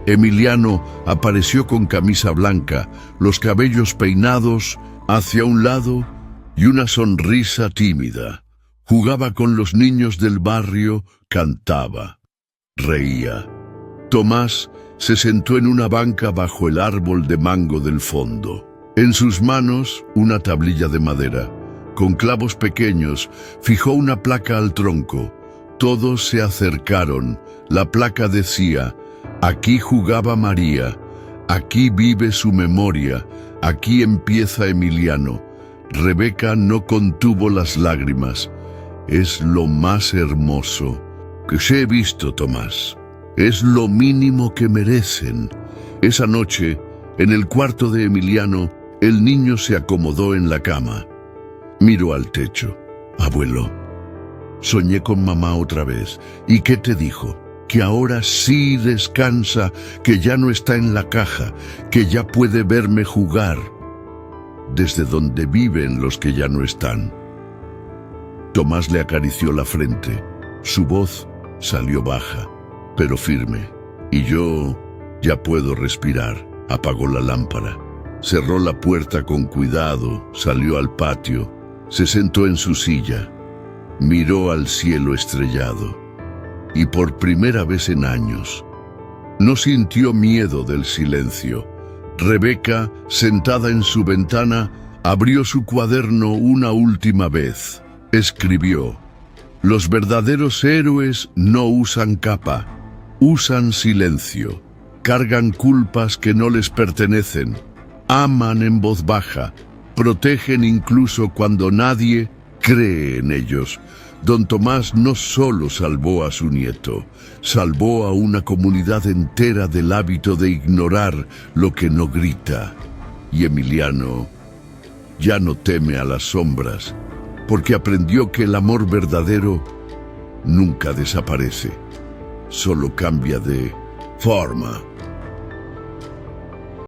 Emiliano apareció con camisa blanca, los cabellos peinados hacia un lado y una sonrisa tímida. Jugaba con los niños del barrio, cantaba, reía. Tomás se sentó en una banca bajo el árbol de mango del fondo. En sus manos, una tablilla de madera. Con clavos pequeños, fijó una placa al tronco. Todos se acercaron. La placa decía: aquí jugaba María, aquí vive su memoria, aquí empieza Emiliano. Rebeca no contuvo las lágrimas. Es lo más hermoso que se he visto, Tomás. Es lo mínimo que merecen. Esa noche, en el cuarto de Emiliano, el niño se acomodó en la cama. Miró al techo. Abuelo, soñé con mamá otra vez. ¿Y qué te dijo? Que ahora sí descansa, que ya no está en la caja, que ya puede verme jugar. Desde donde viven los que ya no están. Tomás le acarició la frente. Su voz salió baja, pero firme. Y yo ya puedo respirar. Apagó la lámpara. Cerró la puerta con cuidado, salió al patio, se sentó en su silla, miró al cielo estrellado. Y por primera vez en años, no sintió miedo del silencio. Rebeca, sentada en su ventana, abrió su cuaderno una última vez. Escribió: los verdaderos héroes no usan capa, usan silencio, cargan culpas que no les pertenecen, aman en voz baja, protegen incluso cuando nadie cree en ellos. Don Tomás no solo salvó a su nieto, salvó a una comunidad entera del hábito de ignorar lo que no grita. Y Emiliano ya no teme a las sombras, porque aprendió que el amor verdadero nunca desaparece, solo cambia de forma.